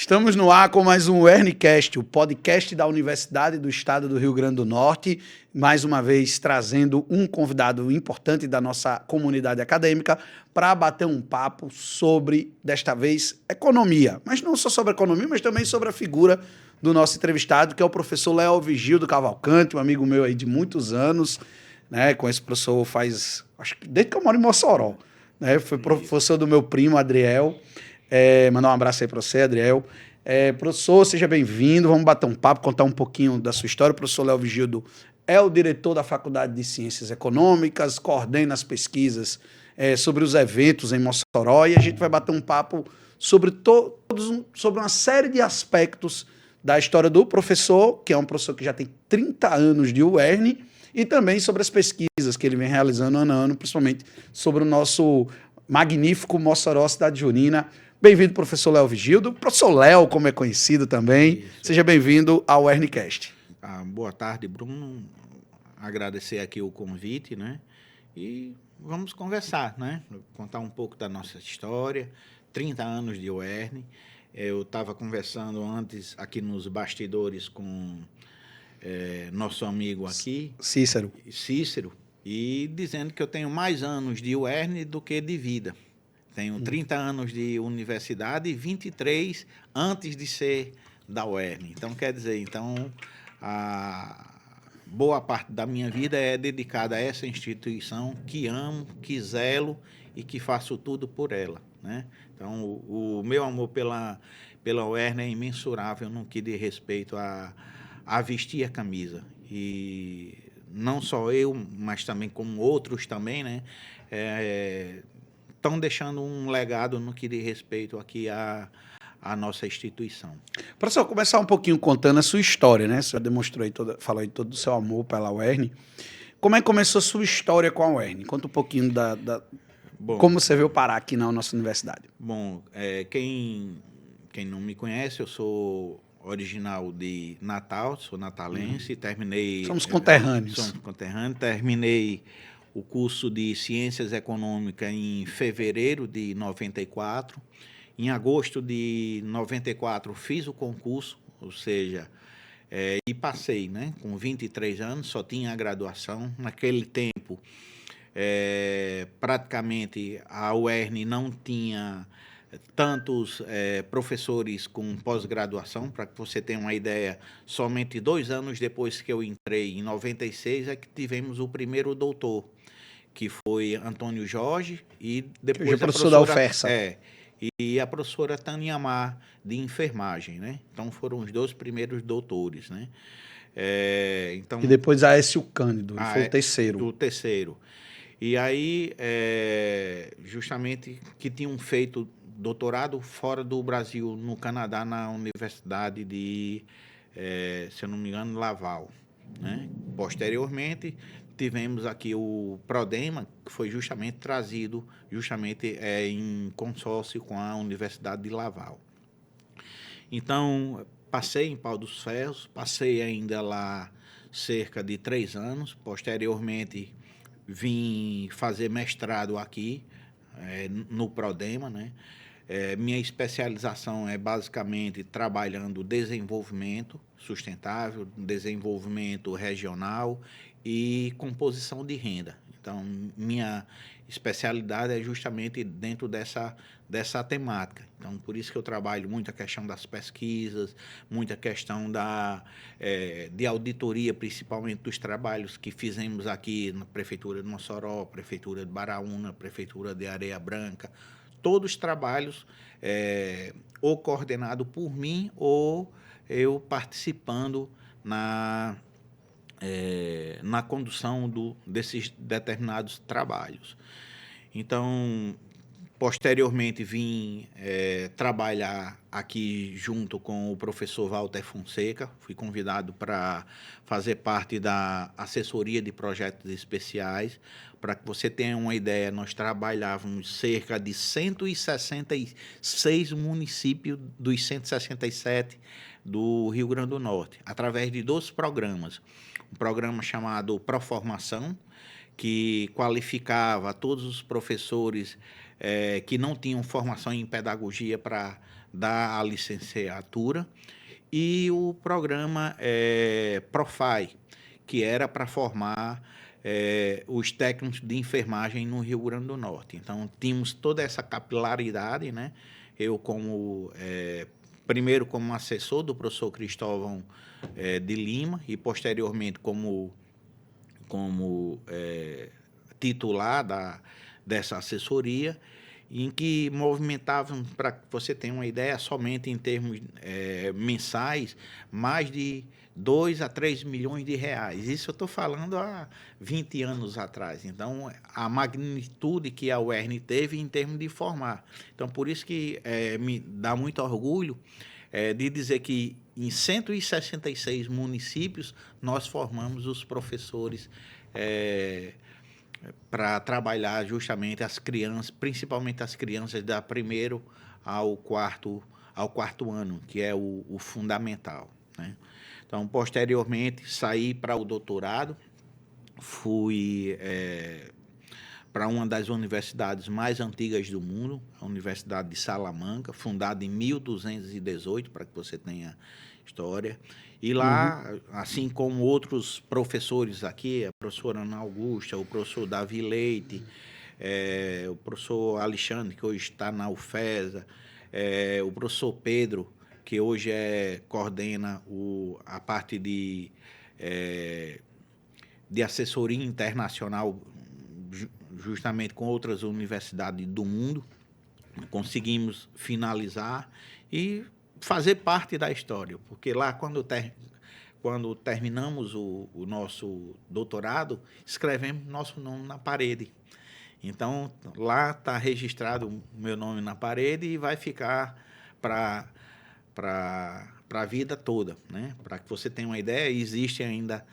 Estamos no ar com mais um Wernicast, o podcast da Universidade do Estado do Rio Grande do Norte, mais uma vez trazendo um convidado importante da nossa comunidade acadêmica para bater um papo sobre, desta vez, economia. Mas não só sobre economia, mas também sobre a figura do nosso entrevistado, que é o professor Léo Vigildo Cavalcante, um amigo meu aí de muitos anos, né? Com esse professor acho que desde que eu moro em Mossoró, né? Foi professor do meu primo, Adriel. Mandar um abraço aí para você, Adriel. Professor, seja bem-vindo. Vamos bater um papo, contar um pouquinho da sua história. O professor Léo Vigildo é o diretor da Faculdade de Ciências Econômicas, coordena as pesquisas sobre os eventos em Mossoró e a gente vai bater um papo sobre sobre uma série de aspectos da história do professor, que é um professor que já tem 30 anos de UERN, e também sobre as pesquisas que ele vem realizando ano a ano, principalmente sobre o nosso magnífico Mossoró, cidade junina. Bem-vindo, professor Léo Vigildo. Professor Léo, como é conhecido também. Isso. Seja bem-vindo ao Wernicast. Boa tarde, Bruno. Agradecer aqui o convite, né? E vamos conversar, né? Contar um pouco da nossa história, 30 anos de UERN. Eu estava conversando antes aqui nos bastidores com nosso amigo aqui, Cícero, e dizendo que eu tenho mais anos de UERN do que de vida. Tenho 30 anos de universidade e 23 antes de ser da UERN. Então, quer dizer, a boa parte da minha vida é dedicada a essa instituição que amo, que zelo e que faço tudo por ela, né? Então, o meu amor pela UERN é imensurável no que diz respeito a vestir a camisa. E não só eu, mas também como outros também, né? Estão deixando um legado no que diz respeito aqui à nossa instituição. Professor, começar um pouquinho contando a sua história, né? Você já demonstrou aí, falou aí todo o seu amor pela UERN. Como é que começou a sua história com a UERN? Conta um pouquinho como você veio parar aqui na nossa universidade. Bom, quem não me conhece, eu sou original de Natal, sou natalense, terminei... Somos conterrâneos. Terminei o curso de Ciências Econômicas em fevereiro de 94. Em agosto de 94 fiz o concurso, ou seja, e passei, né? Com 23 anos, só tinha a graduação. Naquele tempo, praticamente a UERN não tinha tantos professores com pós-graduação. Para que você tenha uma ideia, somente 2 anos depois que eu entrei, em 96, é que tivemos o primeiro doutor, que foi Antônio Jorge, e depois a professora da UFERSA. E a professora Tânia Amar, de enfermagem, né? Então, foram os 2 primeiros doutores, né? E depois a Aécio Cândido, foi o terceiro. O terceiro. E aí, justamente, que tinham feito doutorado fora do Brasil, no Canadá, na Universidade de, se eu não me engano, Laval, né? Posteriormente, tivemos aqui o Prodema, que foi justamente trazido em consórcio com a Universidade de Laval. Então, passei em Pau dos Ferros, passei ainda lá cerca de 3 anos. Posteriormente, vim fazer mestrado aqui, no Prodema, né? Minha especialização é basicamente trabalhando desenvolvimento sustentável, desenvolvimento regional e composição de renda. Então, minha especialidade é justamente dentro dessa temática. Então, por isso que eu trabalho muito a questão das pesquisas, muita questão de auditoria, principalmente dos trabalhos que fizemos aqui na Prefeitura de Mossoró, Prefeitura de Baraúna, Prefeitura de Areia Branca. Todos os trabalhos ou coordenado por mim ou eu participando na condução desses determinados trabalhos. Então, posteriormente, vim trabalhar aqui junto com o professor Walter Fonseca. Fui convidado para fazer parte da assessoria de projetos especiais. Para que você tenha uma ideia, nós trabalhávamos cerca de 166 municípios dos 167 do Rio Grande do Norte, através de 2 programas. Um programa chamado Proformação, que qualificava todos os professores que não tinham formação em pedagogia para dar a licenciatura, e o programa Profai, que era para formar os técnicos de enfermagem no Rio Grande do Norte. Então, tínhamos toda essa capilaridade, né? Eu, primeiro como assessor do professor Cristóvão de Lima e, posteriormente, como titular dessa assessoria, em que movimentavam, para que você tenha uma ideia, somente em termos mensais, mais de 2 a 3 milhões de reais. Isso eu estou falando há 20 anos atrás. Então, a magnitude que a UERN teve em termos de formar. Então, por isso que me dá muito orgulho de dizer que em 166 municípios nós formamos os professores para trabalhar justamente as crianças, principalmente as crianças da primeiro ao quarto ano, que é o fundamental, né? Então, posteriormente, saí para o doutorado, fui para uma das universidades mais antigas do mundo, a Universidade de Salamanca, fundada em 1218, para que você tenha história. E lá, assim como outros professores aqui, a professora Ana Augusta, o professor Davi Leite, o professor Alexandre, que hoje está na UFESA, o professor Pedro, que hoje coordena a parte de assessoria internacional, justamente com outras universidades do mundo, conseguimos finalizar e fazer parte da história, porque lá, quando terminamos o nosso doutorado, escrevemos nosso nome na parede. Então, lá está registrado o meu nome na parede e vai ficar para a vida toda, né? Para que você tenha uma ideia, existem ainda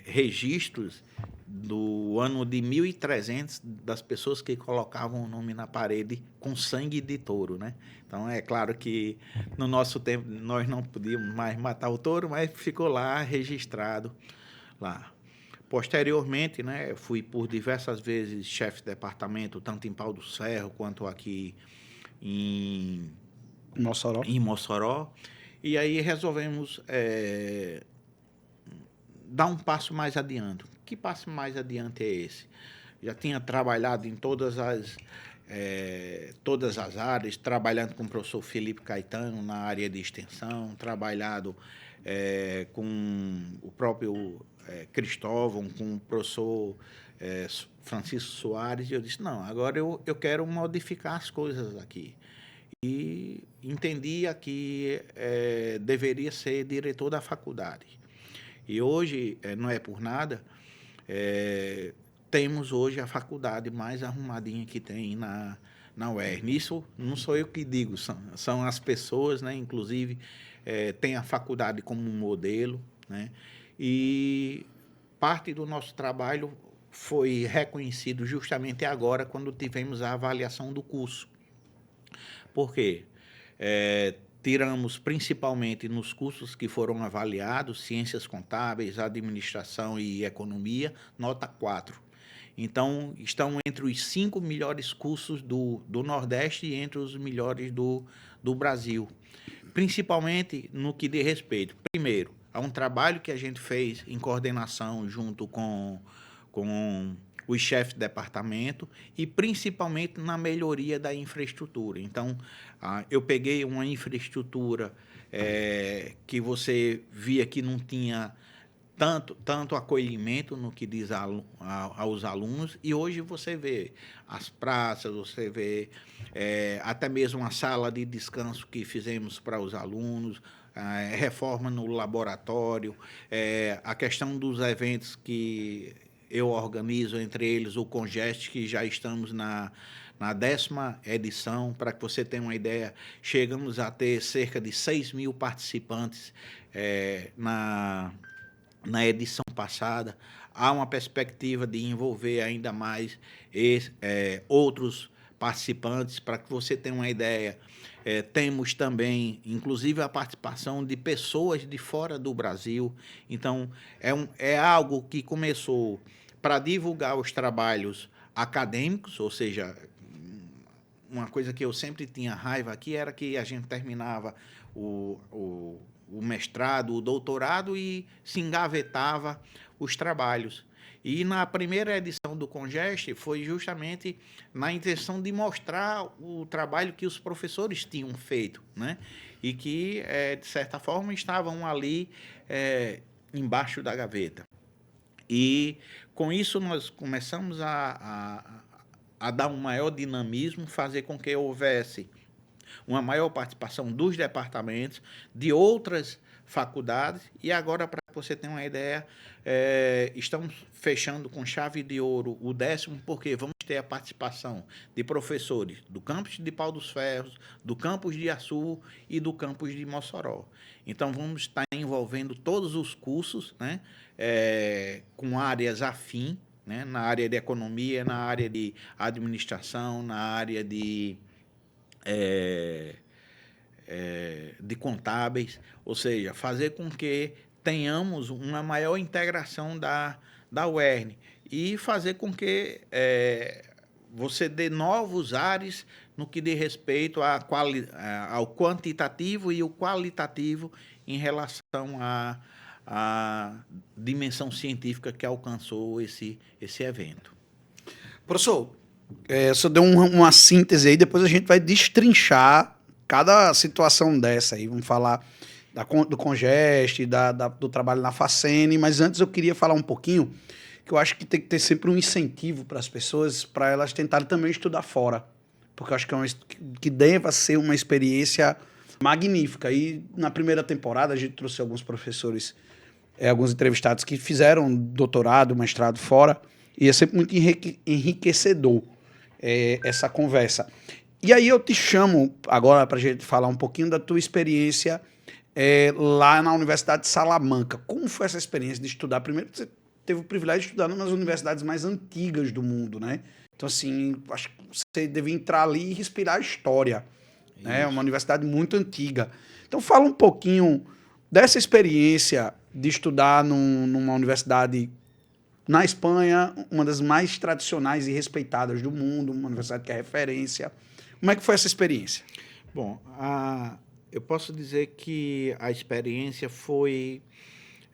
registros do ano de 1300 das pessoas que colocavam o nome na parede com sangue de touro, né? Então, é claro que no nosso tempo nós não podíamos mais matar o touro, mas ficou lá registrado lá. Posteriormente, né, fui por diversas vezes chefe de departamento, tanto em Pau do Ferro quanto aqui em Mossoró. E aí resolvemos dar um passo mais adiante. Que passo mais adiante é esse? Já tinha trabalhado em todas as áreas, trabalhando com o professor Felipe Caetano na área de extensão, trabalhado com o próprio Cristóvão, com o professor Francisco Soares, e eu disse, não, agora eu quero modificar as coisas aqui. E entendia que deveria ser diretor da faculdade. E hoje, não é por nada, temos hoje a faculdade mais arrumadinha que tem na UERN. Isso não sou eu que digo, são as pessoas, né? Inclusive, tem a faculdade como um modelo, né? E parte do nosso trabalho foi reconhecido justamente agora, quando tivemos a avaliação do curso. Por quê? Tiramos principalmente nos cursos que foram avaliados, ciências contábeis, administração e economia, nota 4. Então, estão entre os 5 melhores cursos do Nordeste e entre os melhores do Brasil. Principalmente no que diz respeito, primeiro, a um trabalho que a gente fez em coordenação junto com os chefes de departamento e principalmente na melhoria da infraestrutura. Então, eu peguei uma infraestrutura que você via que não tinha tanto acolhimento no que diz aos alunos, e hoje você vê as praças, você vê até mesmo a sala de descanso que fizemos para os alunos, reforma no laboratório, a questão dos eventos que eu organizo, entre eles o Congest, que já estamos na 10ª edição. Para que você tenha uma ideia, chegamos a ter cerca de 6 mil participantes na edição passada. Há uma perspectiva de envolver ainda mais outros participantes. Para que você tenha uma ideia, temos também, inclusive, a participação de pessoas de fora do Brasil. Então, é algo que começou para divulgar os trabalhos acadêmicos, ou seja, uma coisa que eu sempre tinha raiva aqui era que a gente terminava o mestrado, o doutorado e se engavetava os trabalhos. E na primeira edição do Congeste foi justamente na intenção de mostrar o trabalho que os professores tinham feito, né? E que, de certa forma, estavam ali embaixo da gaveta. E, com isso, nós começamos a dar um maior dinamismo, fazer com que houvesse uma maior participação dos departamentos, de outras faculdades, e agora, para você ter uma ideia, estamos fechando com chave de ouro o 10º, porque vamos ter a participação de professores do campus de Pau dos Ferros, do campus de Açu e do campus de Mossoró. Então, vamos estar envolvendo todos os cursos, né, com áreas afins, né, na área de economia, na área de administração, na área de contábeis, ou seja, fazer com que tenhamos uma maior integração da UERN e fazer com que você dê novos ares no que diz respeito ao quantitativo e o qualitativo em relação à dimensão científica que alcançou esse evento. Professor, você deu uma síntese aí, depois a gente vai destrinchar cada situação dessa aí. Vamos falar do Congeste, do trabalho na Facene, mas antes eu queria falar um pouquinho que eu acho que tem que ter sempre um incentivo para as pessoas, para elas tentarem também estudar fora, porque eu acho que deva ser uma experiência magnífica. E na primeira temporada a gente trouxe alguns professores, alguns entrevistados que fizeram doutorado, mestrado fora, e é sempre muito enriquecedor essa conversa. E aí eu te chamo agora para a gente falar um pouquinho da tua experiência lá na Universidade de Salamanca. Como foi essa experiência de estudar? Primeiro, você teve o privilégio de estudar nas universidades mais antigas do mundo, né? Então, assim, acho que você devia entrar ali e respirar a história. Né? É uma universidade muito antiga. Então, fala um pouquinho dessa experiência de estudar numa universidade na Espanha, uma das mais tradicionais e respeitadas do mundo, uma universidade que é referência. Como é que foi essa experiência? Bom, eu posso dizer que a experiência foi...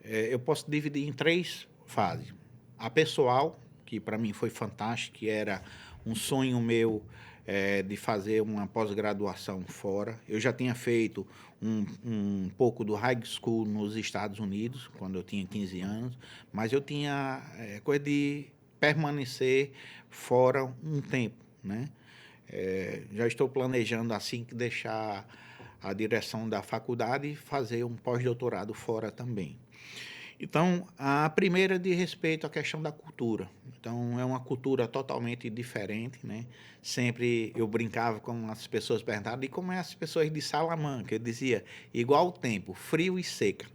eu posso dividir em 3 fases. A pessoal, que para mim foi fantástica, que era um sonho meu de fazer uma pós-graduação fora. Eu já tinha feito um pouco do high school nos Estados Unidos, quando eu tinha 15 anos, mas eu tinha coisa de permanecer fora um tempo, né? Já estou planejando, assim que deixar a direção da faculdade, fazer um pós-doutorado fora também. Então, a primeira de respeito à questão da cultura. Então, é uma cultura totalmente diferente, né? Sempre eu brincava com as pessoas, perguntavam, e como é as pessoas de Salamanca? Eu dizia, igual o tempo, frio e seca.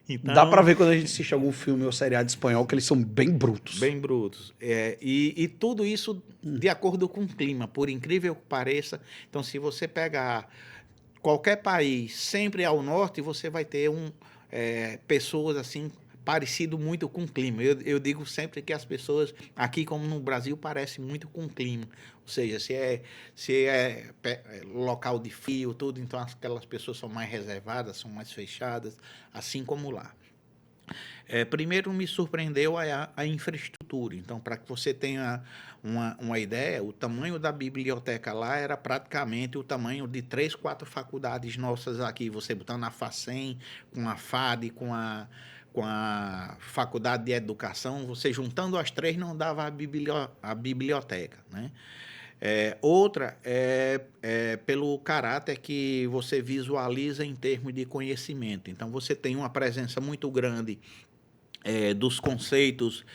Então, dá para ver quando a gente assiste algum filme ou seriado espanhol que eles são bem brutos. Bem brutos. E tudo isso de acordo com o clima, por incrível que pareça. Então, se você pegar qualquer país sempre ao norte, você vai ter pessoas assim parecido muito com o clima. Eu digo sempre que as pessoas aqui, como no Brasil, parecem muito com o clima. Ou seja, se é local de frio, tudo, então aquelas pessoas são mais reservadas, são mais fechadas, assim como lá. Primeiro me surpreendeu a infraestrutura. Então, para que você tenha uma ideia, o tamanho da biblioteca lá era praticamente o tamanho de 3, 4 faculdades nossas aqui. Você botando a Facen, com a FAD, com a Faculdade de Educação, você juntando as 3 não dava a biblioteca, né? Outra pelo caráter que você visualiza em termos de conhecimento. Então, você tem uma presença muito grande dos conceitos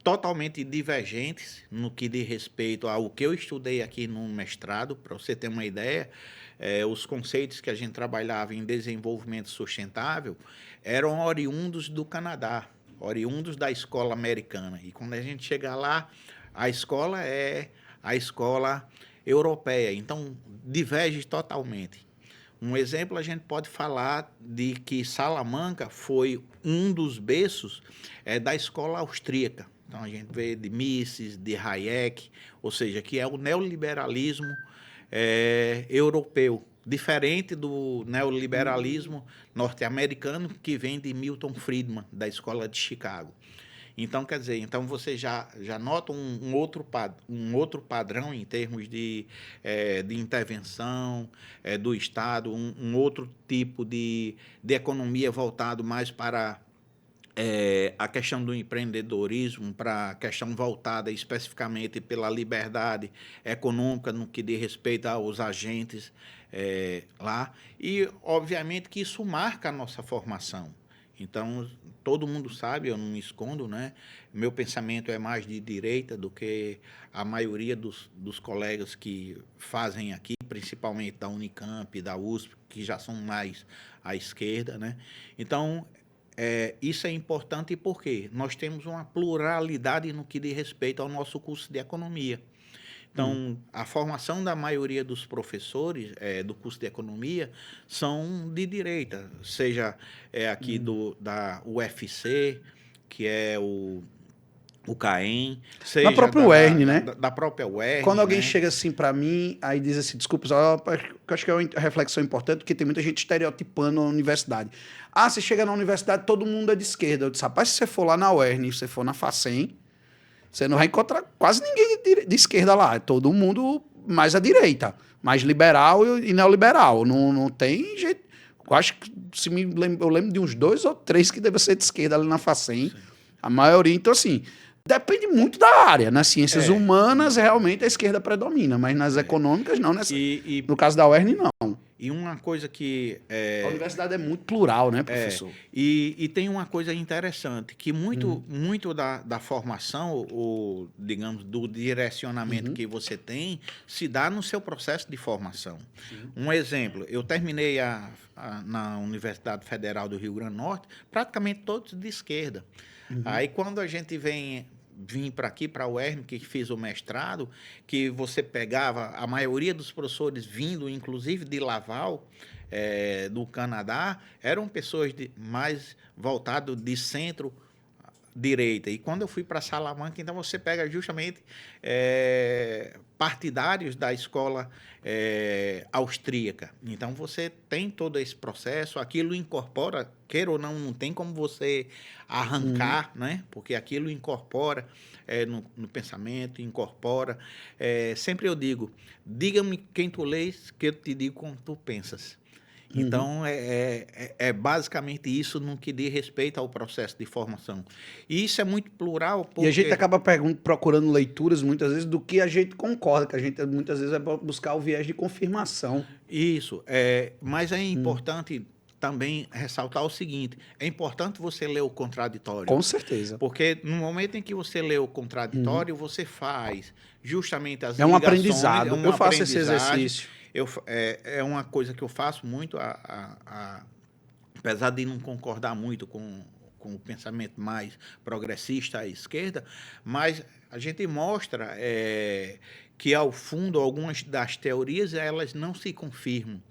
totalmente divergentes no que diz respeito ao que eu estudei aqui no mestrado. Para você ter uma ideia, os conceitos que a gente trabalhava em desenvolvimento sustentável eram oriundos do Canadá, oriundos da escola americana. E quando a gente chega lá, a escola é a escola europeia, então diverge totalmente. Um exemplo, a gente pode falar de que Salamanca foi um dos berços da escola austríaca. Então, a gente vê de Mises, de Hayek, ou seja, que é o neoliberalismo europeu, diferente do neoliberalismo norte-americano, que vem de Milton Friedman, da Escola de Chicago. Então, quer dizer, então você já nota um outro padrão em termos de intervenção do Estado, um outro tipo de economia voltado mais para a questão do empreendedorismo, para a questão voltada especificamente pela liberdade econômica no que diz respeito aos agentes lá. E, obviamente, que isso marca a nossa formação. Então, todo mundo sabe, eu não me escondo, né? Meu pensamento é mais de direita do que a maioria dos colegas que fazem aqui, principalmente da Unicamp, da USP, que já são mais à esquerda, né? Então, isso é importante porque nós temos uma pluralidade no que diz respeito ao nosso curso de economia. Então, a formação da maioria dos professores do curso de economia são de direita, seja aqui da UFC, que é o CAEM, seja Na própria UERN, né? da própria UERN. Quando alguém né? chega assim para mim, aí diz assim, desculpa, eu acho que é uma reflexão importante, porque tem muita gente estereotipando a universidade. Ah, você chega na universidade, todo mundo é de esquerda. Eu disse, rapaz, se você for lá na UERN, se você for na FACEM, você não vai encontrar quase ninguém de esquerda lá. É todo mundo mais à direita, mais liberal e neoliberal. Não tem jeito. Eu acho que eu lembro de uns 2 ou 3 que devem ser de esquerda ali na FACEM. Sim. A maioria, então assim, depende muito da área. Nas ciências humanas, realmente a esquerda predomina, mas nas econômicas, não. No caso da UERN, não. E uma coisa que... A universidade é muito plural, né, professor? E tem uma coisa interessante, que muito da formação, ou, digamos, do direcionamento que você tem, se dá no seu processo de formação. Um exemplo, eu terminei na Universidade Federal do Rio Grande do Norte, praticamente todos de esquerda. Aí, quando a gente vim para aqui, para a UERN, que fiz o mestrado, que você pegava a maioria dos professores vindo, inclusive de Laval, do Canadá, eram pessoas mais voltadas de centro-direita. E quando eu fui para Salamanca, então você pega justamente partidários da escola austríaca. Então você tem todo esse processo, aquilo incorpora, queira ou não tem como você arrancar, né? Porque aquilo incorpora no pensamento, incorpora. Sempre eu digo, diga-me quem tu lês, que eu te digo como tu pensas. Então, basicamente isso no que diz respeito ao processo de formação. E isso é muito plural. Porque... E a gente acaba procurando leituras, muitas vezes, do que a gente concorda, que a gente, muitas vezes, vai buscar o viés de confirmação. Isso. Mas é importante também ressaltar o seguinte, é importante você ler o contraditório. Com certeza. Porque no momento em que você lê o contraditório, você faz justamente as ligações. É um aprendizado. Eu faço esse exercício. É uma coisa que eu faço muito, apesar de não concordar muito com o pensamento mais progressista à esquerda, mas a gente mostra que, ao fundo, algumas das teorias elas não se confirmam.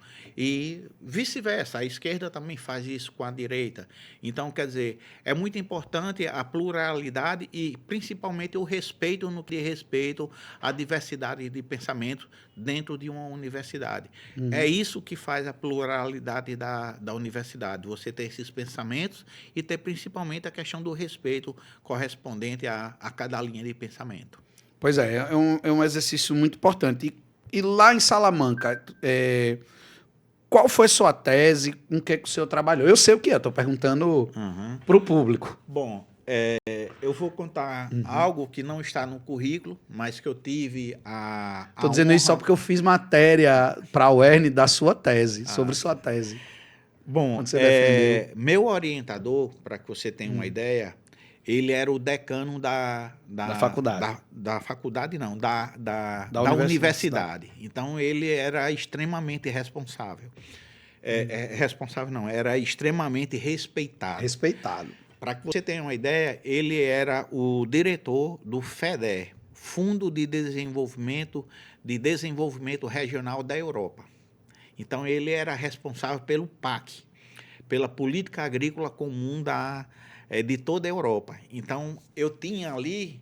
E vice-versa, a esquerda também faz isso com a direita. Então, quer dizer, é muito importante a pluralidade e, principalmente, o respeito no que diz respeito à diversidade de pensamento dentro de uma universidade. É isso que faz a pluralidade da universidade, você ter esses pensamentos e ter, principalmente, a questão do respeito correspondente a cada linha de pensamento. Pois é um exercício muito importante. E lá em Salamanca, qual foi sua tese? Com que o senhor trabalhou? Eu sei o que é, estou perguntando para o público. Bom, eu vou contar algo que não está no currículo, mas que eu tive a Estou dizendo isso só porque eu fiz matéria para a UERN da sua tese, sobre sua tese. Bom, meu orientador, para que você tenha uma ideia, ele era o decano da faculdade. Da faculdade, não, da universidade. Então, ele era extremamente responsável. Responsável não, era extremamente respeitado. Respeitado. Para que você tenha uma ideia, ele era o diretor do FEDER, Fundo de Desenvolvimento Regional da Europa. Então, ele era responsável pelo PAC, pela política agrícola comum de toda a Europa. Então, eu tinha ali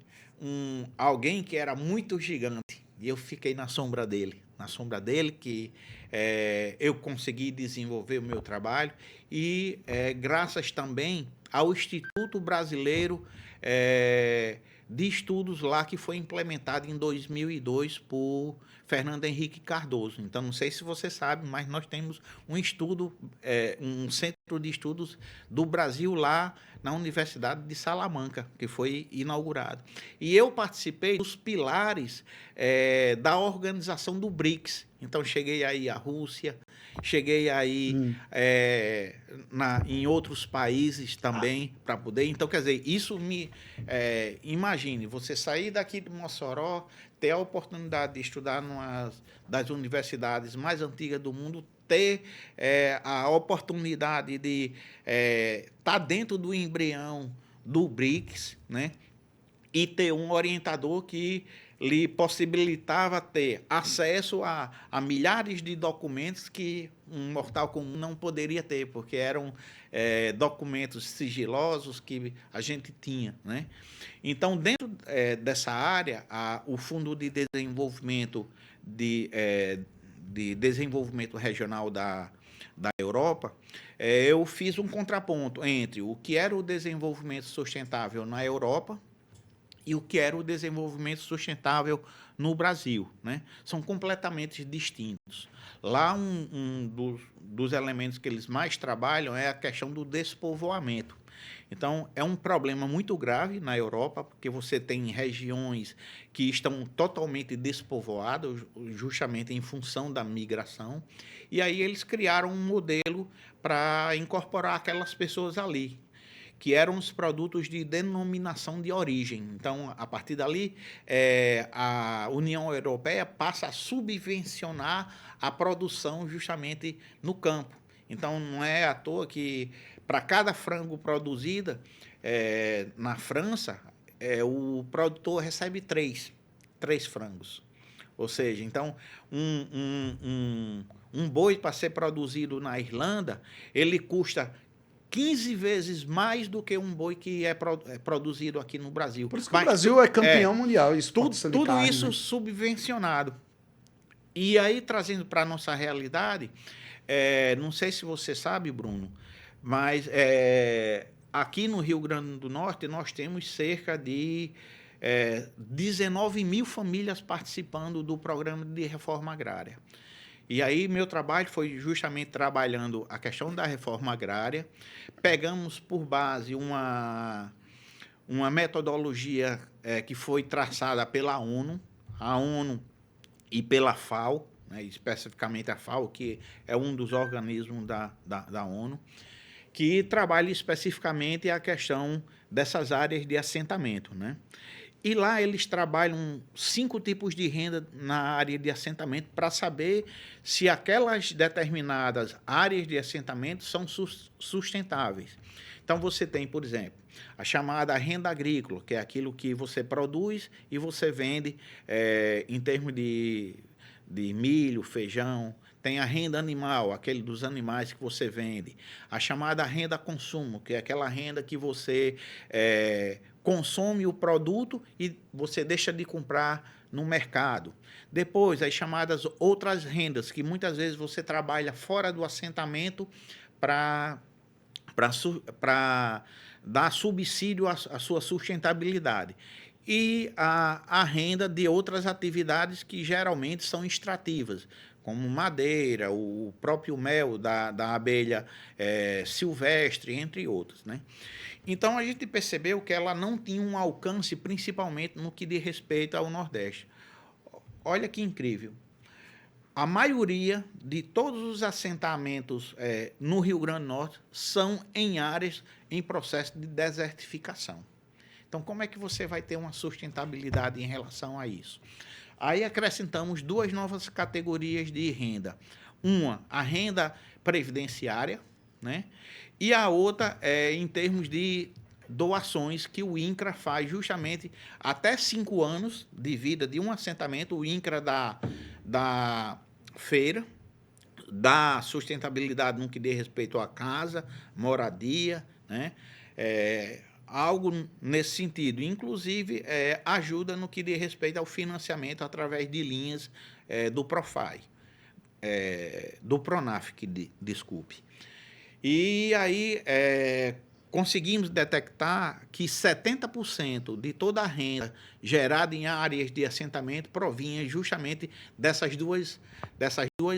alguém que era muito gigante, e eu fiquei na sombra dele. Na sombra dele, que eu consegui desenvolver o meu trabalho, e graças também ao Instituto Brasileiro de Estudos lá, que foi implementado em 2002 por Fernando Henrique Cardoso. Então, não sei se você sabe, mas nós temos um um centro de estudos do Brasil lá na Universidade de Salamanca, que foi inaugurado. E eu participei dos pilares da organização do BRICS. Então, cheguei aí à Rússia, cheguei aí em outros países também para poder. Então, quer dizer, isso imagine, você sair daqui de Mossoró, ter a oportunidade de estudar numa das universidades mais antigas do mundo, ter a oportunidade de estar dentro do embrião do BRICS, né? E ter um orientador que lhe possibilitava ter acesso a milhares de documentos que um mortal comum não poderia ter, porque eram documentos sigilosos que a gente tinha, né? Então, dentro dessa área, o Fundo de Desenvolvimento de Desenvolvimento Regional da Europa, eu fiz um contraponto entre o que era o desenvolvimento sustentável na Europa e o que era o desenvolvimento sustentável no Brasil, né? São completamente distintos. Lá, dos elementos que eles mais trabalham é a questão do despovoamento. Então, é um problema muito grave na Europa, porque você tem regiões que estão totalmente despovoadas, justamente em função da migração, e aí eles criaram um modelo para incorporar aquelas pessoas ali, que eram os produtos de denominação de origem. Então, a partir dali, a União Europeia passa a subvencionar a produção justamente no campo. Então, não é à toa que, para cada frango produzido na França, o produtor recebe três frangos. Ou seja, então, um boi para ser produzido na Irlanda, ele custa 15 vezes mais do que um boi que é produzido aqui no Brasil. Por isso que o Brasil é campeão mundial. Tudo carne, isso, né? Subvencionado. E aí, trazendo para a nossa realidade, não sei se você sabe, Bruno, mas aqui no Rio Grande do Norte nós temos cerca de 19 mil famílias participando do programa de reforma agrária. E aí meu trabalho foi justamente trabalhando a questão da reforma agrária. Pegamos por base uma metodologia que foi traçada pela ONU, a ONU e pela FAO, né, especificamente a FAO, que é um dos organismos da ONU, que trabalha especificamente a questão dessas áreas de assentamento, né? E lá eles trabalham 5 tipos de renda na área de assentamento para saber se aquelas determinadas áreas de assentamento são sustentáveis. Então, você tem, por exemplo, a chamada renda agrícola, que é aquilo que você produz e você vende em termos de milho, feijão. Tem a renda animal, aquele dos animais que você vende. A chamada renda consumo, que é aquela renda que você consome o produto e você deixa de comprar no mercado. Depois, as chamadas outras rendas, que muitas vezes você trabalha fora do assentamento para dar subsídio à sua sustentabilidade. E a renda de outras atividades que geralmente são extrativas, como madeira, o próprio mel da abelha silvestre, entre outros, né? Então, a gente percebeu que ela não tinha um alcance, principalmente no que diz respeito ao Nordeste. Olha que incrível. A maioria de todos os assentamentos no Rio Grande do Norte são em áreas em processo de desertificação. Então, como é que você vai ter uma sustentabilidade em relação a isso? Aí acrescentamos 2 novas categorias de renda. Uma, a renda previdenciária, né? E a outra em termos de doações que o INCRA faz justamente até 5 anos de vida de um assentamento. O INCRA da feira dá sustentabilidade no que diz respeito à casa, moradia, né? Algo nesse sentido. Inclusive, ajuda no que diz respeito ao financiamento através de linhas do Profai, do Pronaf, desculpe. E aí conseguimos detectar que 70% de toda a renda gerada em áreas de assentamento provinha justamente dessas duas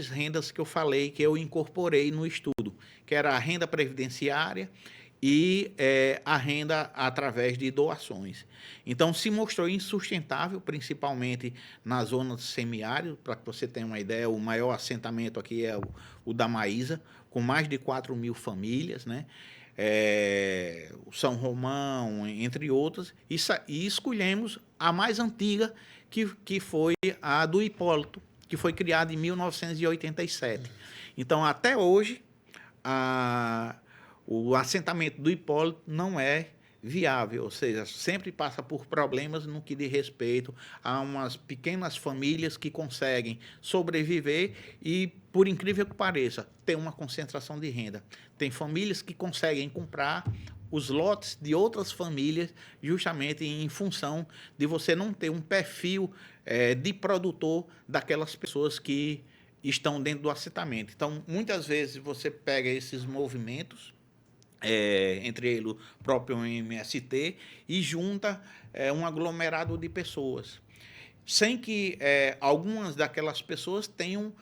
rendas que eu falei, que eu incorporei no estudo, que era a renda previdenciária e a renda através de doações. Então, se mostrou insustentável, principalmente na zona semiárido. Para que você tenha uma ideia, o maior assentamento aqui é o da Maísa, com mais de 4.000 famílias, né? O São Romão, entre outras, e escolhemos a mais antiga, que foi a do Hipólito, que foi criada em 1987. Então, até hoje, o assentamento do Hipólito não é viável, ou seja, sempre passa por problemas no que diz respeito a umas pequenas famílias que conseguem sobreviver e, por incrível que pareça, tem uma concentração de renda. Tem famílias que conseguem comprar os lotes de outras famílias justamente em função de você não ter um perfil de produtor daquelas pessoas que estão dentro do assentamento. Então, muitas vezes você pega esses movimentos, entre ele o próprio MST, e junta um aglomerado de pessoas, sem que algumas daquelas pessoas tenham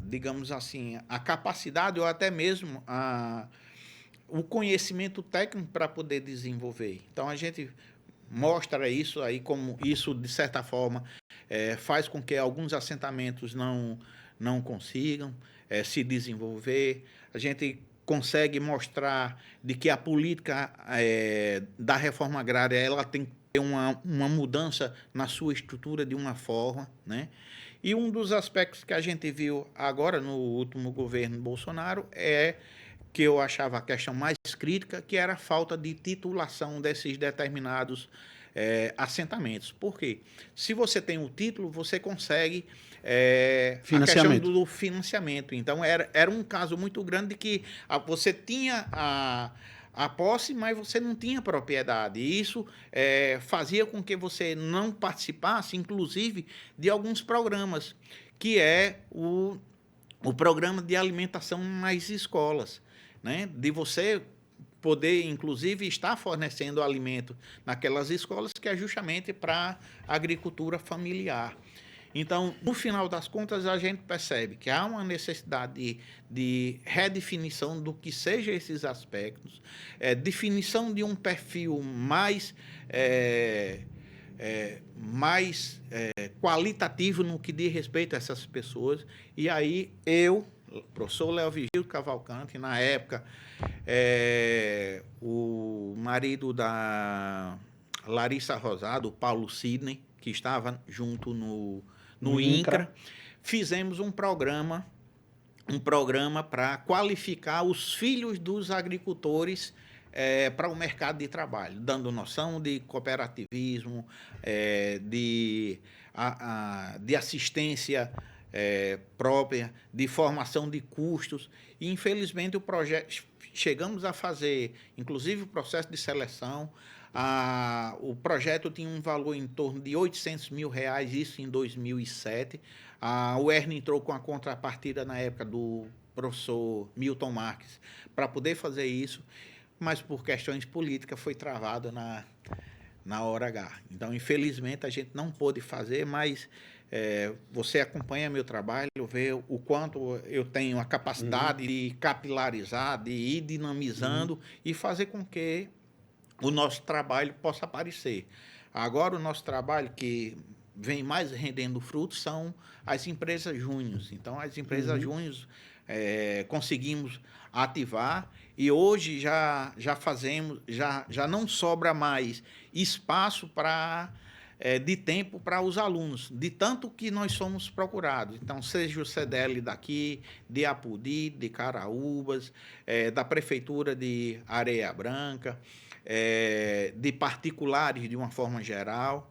digamos assim, a capacidade ou até mesmo o conhecimento técnico para poder desenvolver. Então, a gente mostra isso aí, como isso, de certa forma, faz com que alguns assentamentos não consigam se desenvolver. A gente consegue mostrar de que a política da reforma agrária ela tem que ter uma mudança na sua estrutura de uma forma, né? E um dos aspectos que a gente viu agora no último governo Bolsonaro que eu achava a questão mais crítica, que era a falta de titulação desses determinados assentamentos. Por quê? Se você tem o título, você consegue a questão do financiamento. Então, era um caso muito grande de que você tinha a posse, mas você não tinha propriedade. E isso fazia com que você não participasse, inclusive, de alguns programas, que é o programa de alimentação nas escolas, né? De você poder, inclusive, estar fornecendo alimento naquelas escolas, que é justamente para a agricultura familiar. Então, no final das contas, a gente percebe que há uma necessidade de redefinição do que sejam esses aspectos, definição de um perfil mais qualitativo no que diz respeito a essas pessoas. E aí professor Leovigildo Cavalcante, na época, o marido da Larissa Rosado, o Paulo Sidney, que estava junto no INCRA, fizemos um programa para qualificar os filhos dos agricultores para o mercado de trabalho, dando noção de cooperativismo, de assistência própria, de formação de custos. E, infelizmente, o projeto, chegamos a fazer, inclusive, o processo de seleção. O projeto tinha um valor em torno de R$800 mil, isso em 2007. A UERN entrou com a contrapartida na época do professor Milton Marques para poder fazer isso, mas por questões políticas foi travado na hora H. Então, infelizmente, a gente não pôde fazer, mas você acompanha meu trabalho, vê o quanto eu tenho a capacidade de capilarizar, de ir dinamizando e fazer com que o nosso trabalho possa aparecer. Agora, o nosso trabalho que vem mais rendendo frutos são as empresas júniores. Então, as empresas júniores conseguimos ativar e hoje já fazemos, já não sobra mais espaço de tempo para os alunos, de tanto que nós somos procurados. Então, seja o CDL daqui, de Apodi, de Caraúbas, da Prefeitura de Areia Branca, de particulares de uma forma geral,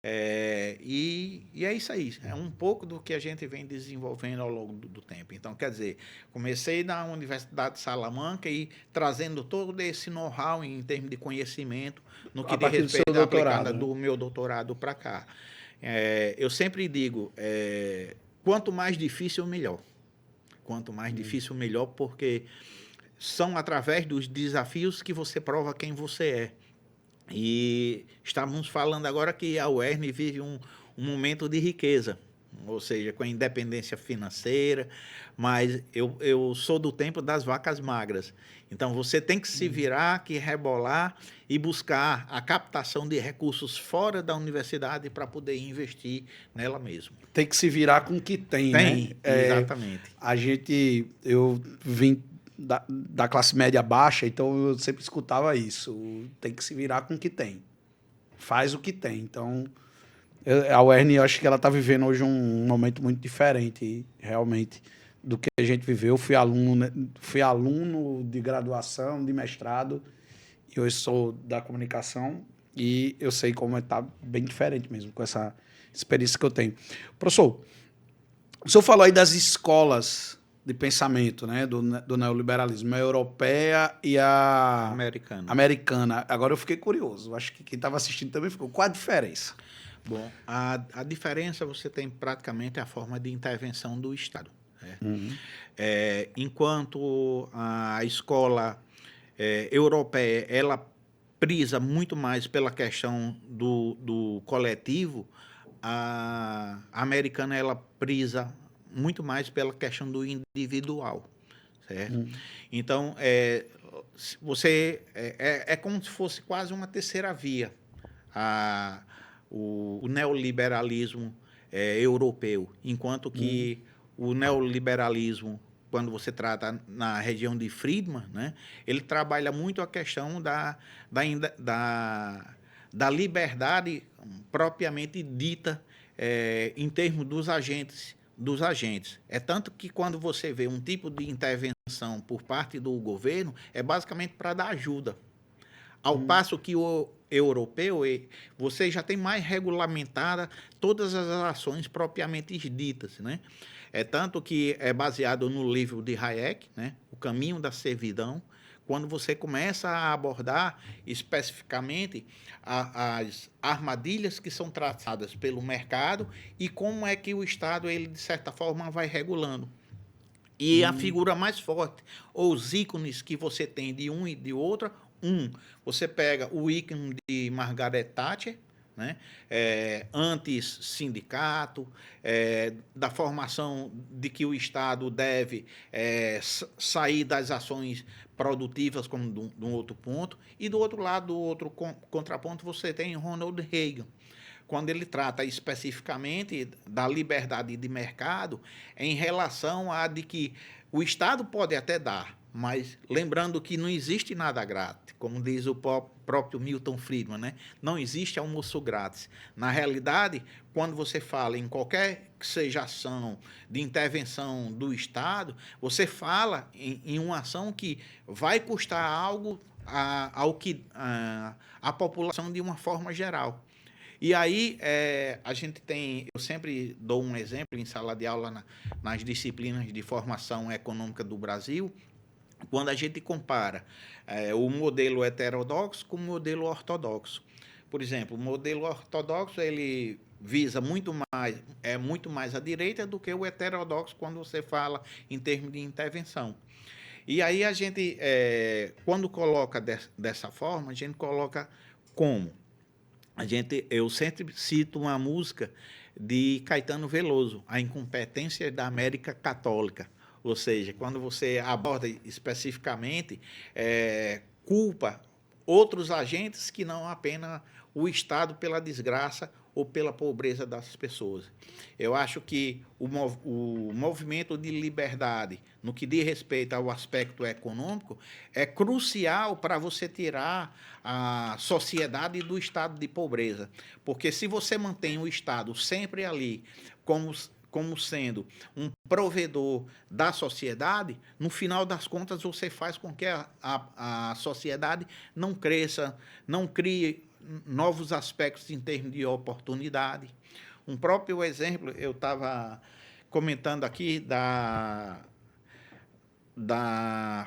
E é isso aí. É um pouco do que a gente vem desenvolvendo ao longo do tempo. Então, quer dizer, comecei na Universidade de Salamanca e trazendo todo esse know-how em termos de conhecimento no que A diz partir do seu respeito à aplicada doutorado, né? do meu doutorado para cá. Eu sempre digo, quanto mais difícil, melhor. Quanto mais difícil, melhor, porque são através dos desafios que você prova quem você é. E estávamos falando agora que a UERN vive um momento de riqueza, ou seja, com a independência financeira, mas eu sou do tempo das vacas magras. Então, você tem que se virar, que rebolar e buscar a captação de recursos fora da universidade para poder investir nela mesmo. Tem que se virar com o que tem, né? Exatamente. Eu vim da classe média baixa, então eu sempre escutava isso. Tem que se virar com o que tem. Faz o que tem. Então, a UERN, eu acho que ela está vivendo hoje um momento muito diferente, realmente, do que a gente viveu. Fui aluno de graduação, de mestrado, e hoje sou da comunicação, e eu sei como está bem diferente mesmo, com essa experiência que eu tenho. Professor, o senhor falou aí das escolas de pensamento, né, do neoliberalismo, a europeia e a americana. Agora eu fiquei curioso, acho que quem estava assistindo também ficou. Qual a diferença? Bom, a diferença você tem praticamente a forma de intervenção do Estado. Né? Uhum. Enquanto a escola europeia, ela prisa muito mais pela questão do coletivo, a americana, ela prisa muito mais pela questão do individual, certo? Então, você é como se fosse quase uma terceira via, o neoliberalismo europeu, enquanto que o neoliberalismo, quando você trata na região de Friedman, né, ele trabalha muito a questão da liberdade propriamente dita em termos dos agentes. É tanto que quando você vê um tipo de intervenção por parte do governo, é basicamente para dar ajuda. Ao passo que o europeu, você já tem mais regulamentada todas as ações propriamente ditas, né? É tanto que é baseado no livro de Hayek, né? O Caminho da Servidão, quando você começa a abordar especificamente as armadilhas que são traçadas pelo mercado e como é que o Estado, ele, de certa forma, vai regulando. E a figura mais forte, ou os ícones que você tem de um e de outra, você pega o ícone de Margaret Thatcher, né? Antes sindicato, da formação de que o Estado deve sair das ações produtivas, como de um outro ponto, e do outro lado, do outro contraponto, você tem Ronald Reagan, quando ele trata especificamente da liberdade de mercado em relação a de que o Estado pode até dar, mas lembrando que não existe nada grátis, como diz o próprio Milton Friedman, né? Não existe almoço grátis. Na realidade, quando você fala em qualquer que seja ação de intervenção do Estado, você fala em uma ação que vai custar algo à população de uma forma geral. E aí, a gente tem, eu sempre dou um exemplo em sala de aula nas disciplinas de formação econômica do Brasil, quando a gente compara o modelo heterodoxo com o modelo ortodoxo. Por exemplo, o modelo ortodoxo, ele visa muito mais a direita do que o heterodoxo quando você fala em termos de intervenção. E aí a gente, quando coloca dessa forma, a gente coloca como? Eu sempre cito uma música de Caetano Veloso, A Incompetência da América Católica. Ou seja, quando você aborda especificamente, culpa outros agentes que não apenas o Estado pela desgraça ou pela pobreza das pessoas. Eu acho que o movimento de liberdade, no que diz respeito ao aspecto econômico, é crucial para você tirar a sociedade do estado de pobreza. Porque se você mantém o Estado sempre ali como sendo um provedor da sociedade, no final das contas você faz com que a sociedade não cresça, não crie novos aspectos em termos de oportunidade. Um próprio exemplo, eu estava comentando aqui da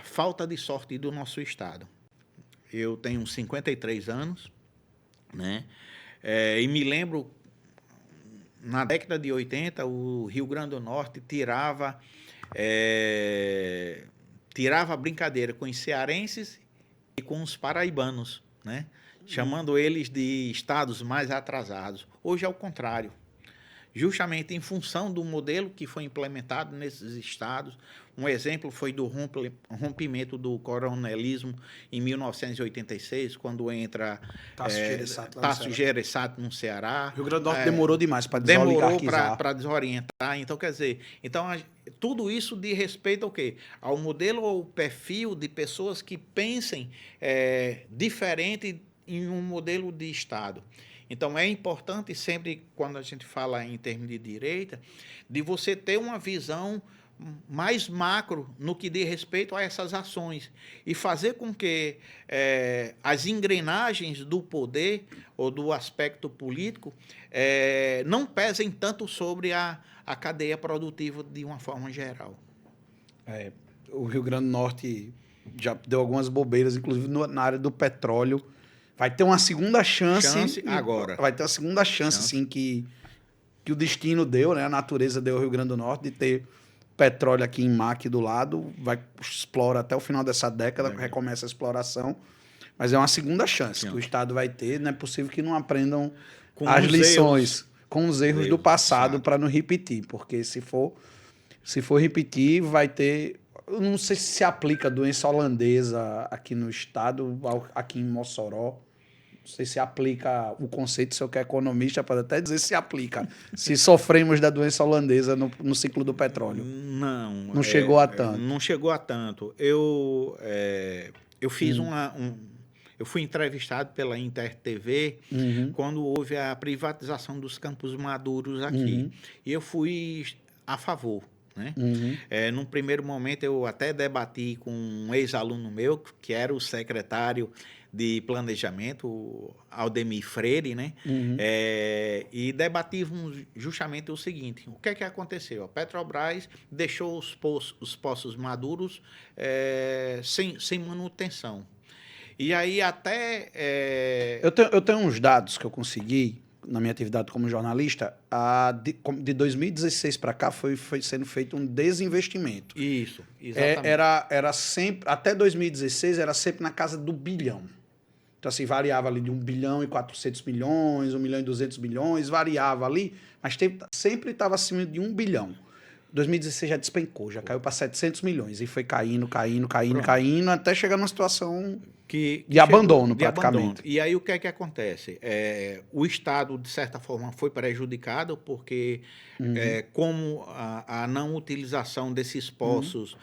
falta de sorte do nosso estado. Eu tenho 53 anos, né? E me lembro, na década de 80, o Rio Grande do Norte tirava brincadeira com os cearenses e com os paraibanos, né? Chamando eles de estados mais atrasados. Hoje é o contrário. Justamente em função do modelo que foi implementado nesses estados. Um exemplo foi do rompimento do coronelismo em 1986, quando entra Tasso Gereissati no Ceará. O Rio Grande do Norte demorou demais para desoligarquizar. Demorou para desorientar. Então, quer dizer, tudo isso diz respeito ao quê? Ao modelo ou perfil de pessoas que pensem diferente em um modelo de Estado. Então, é importante sempre, quando a gente fala em termos de direita, de você ter uma visão mais macro no que diz respeito a essas ações e fazer com que as engrenagens do poder ou do aspecto político não pesem tanto sobre a cadeia produtiva de uma forma geral. O Rio Grande do Norte já deu algumas bobeiras, inclusive na área do petróleo. Vai ter uma segunda chance agora. Vai ter uma segunda chance, sim, que o destino deu, né? A natureza deu ao Rio Grande do Norte de ter petróleo aqui em MAC do lado. Explora até o final dessa década, recomeça a exploração. Mas é uma segunda chance que o Estado vai ter. Não é possível que não aprendam as lições com os erros do passado para não repetir. Porque se for repetir, vai ter... Eu não sei se aplica a doença holandesa aqui no Estado, aqui em Mossoró. Não sei se aplica o conceito, se eu que é economista, pode até dizer se aplica. Se sofremos da doença holandesa no ciclo do petróleo. Não chegou a tanto. Não chegou a tanto. Eu fiz eu fui entrevistado pela Inter TV quando houve a privatização dos Campos Maduros aqui. E eu fui a favor. Né? Num primeiro momento, eu até debati com um ex-aluno meu, que era o secretário de Planejamento, o Aldemir Freire, né? E debatíamos justamente o seguinte: o que é que aconteceu? A Petrobras deixou os poços maduros sem manutenção. E aí até... Eu tenho uns dados que eu consegui na minha atividade como jornalista, de 2016 para cá foi sendo feito um desinvestimento. Isso, exatamente. Era sempre, até 2016, era sempre na casa do bilhão. Então, assim, variava ali de 1 bilhão e 400 milhões, 1 bilhão e 200 milhões, variava ali, mas sempre estava acima de 1 bilhão. 2016 já despencou, já caiu para 700 milhões, e foi caindo, até chegar numa situação de abandono, praticamente. E aí o que é que acontece? O Estado, de certa forma, foi prejudicado, porque como a não utilização desses poços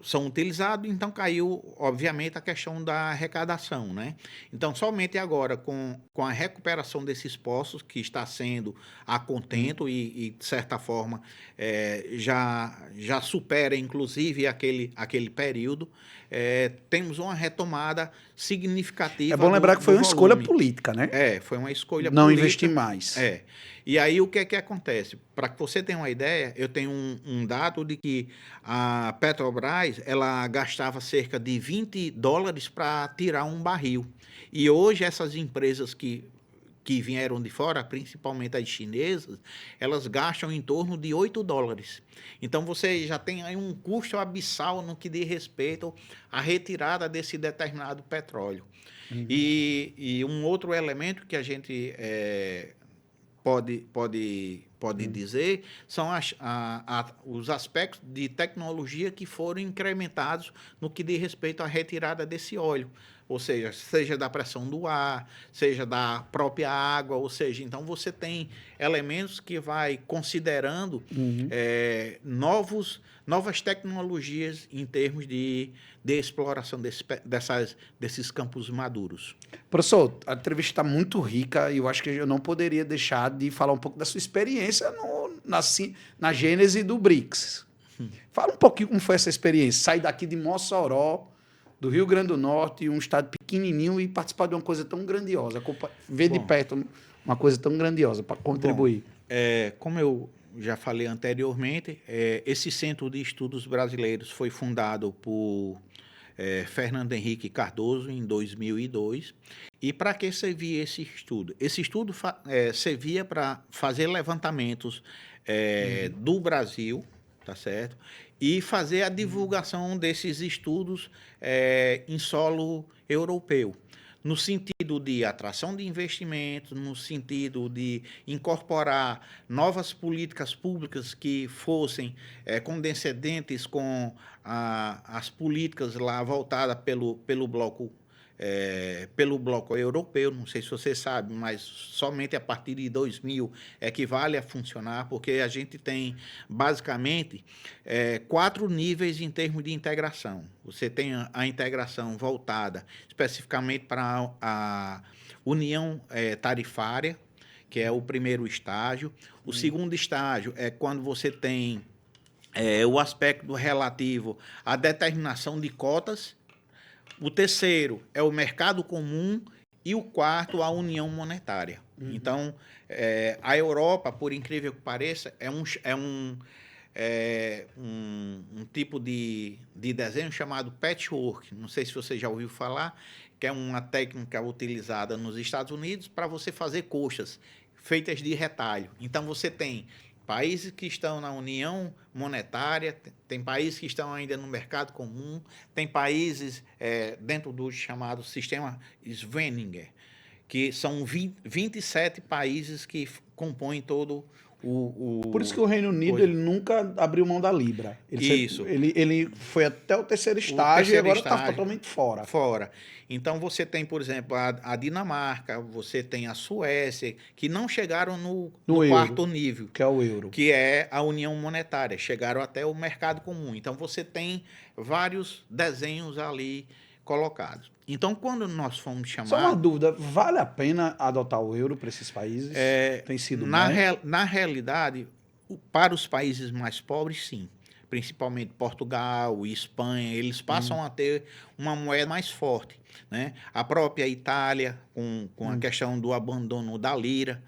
são utilizados, então caiu, obviamente, a questão da arrecadação, né? Então, somente agora, com a recuperação desses poços, que está sendo a contento e de certa forma, já supera, inclusive, aquele período, temos uma retomada significativa. É bom lembrar que foi uma escolha política, né? Foi uma escolha não política. Não investir mais. E aí, o que é que acontece? Para que você tenha uma ideia, eu tenho um dado de que a Petrobras, ela gastava cerca de $20 para tirar um barril. E hoje, essas empresas que vieram de fora, principalmente as chinesas, elas gastam em torno de $8. Então, você já tem aí um custo abissal no que diz respeito à retirada desse determinado petróleo. E um outro elemento que a gente pode dizer são os aspectos de tecnologia que foram incrementados no que diz respeito à retirada desse óleo. Ou seja da pressão do ar, seja da própria água, ou seja, então você tem elementos que vai considerando novas tecnologias em termos de exploração desses campos maduros. Professor, a entrevista está muito rica e eu acho que eu não poderia deixar de falar um pouco da sua experiência na gênese do BRICS. Fala um pouquinho como foi essa experiência, sair daqui de Mossoró, do Rio Grande do Norte, um estado pequenininho, e participar de uma coisa tão grandiosa, ver de perto uma coisa tão grandiosa para contribuir. Como eu já falei anteriormente, esse Centro de Estudos Brasileiros foi fundado por Fernando Henrique Cardoso em 2002. E para que servia esse estudo? Esse estudo servia para fazer levantamentos do Brasil, tá certo? E fazer a divulgação desses estudos em solo europeu, no sentido de atração de investimentos, no sentido de incorporar novas políticas públicas que fossem condescendentes com as políticas lá voltadas pelo bloco europeu. Não sei se você sabe, mas somente a partir de 2000 é que vale a funcionar, porque a gente tem, basicamente, 4 níveis em termos de integração. Você tem a integração voltada especificamente para a união tarifária, que é o primeiro estágio. O segundo estágio é quando você tem o aspecto relativo à determinação de cotas. O terceiro é o mercado comum e o quarto, a união monetária. Então, a Europa, por incrível que pareça, é um tipo de desenho chamado patchwork. Não sei se você já ouviu falar, que é uma técnica utilizada nos Estados Unidos para você fazer coxas feitas de retalho. Então, você tem países que estão na união monetária, tem países que estão ainda no mercado comum, tem países dentro do chamado sistema Sveninger, que são 27 países que compõem todo Por isso que o Reino Unido ele nunca abriu mão da Libra. Ele foi até o terceiro estágio e agora está totalmente fora. Então, você tem, por exemplo, a Dinamarca, você tem a Suécia, que não chegaram no quarto nível. Que é o euro. Que é a união monetária. Chegaram até o mercado comum. Então, você tem vários desenhos ali colocados. Então, quando nós fomos chamados... Só uma dúvida, vale a pena adotar o euro para esses países? Tem sido na realidade, para os países mais pobres, sim. Principalmente Portugal, Espanha, eles passam a ter uma moeda mais forte, né? A própria Itália, com a questão do abandono da lira,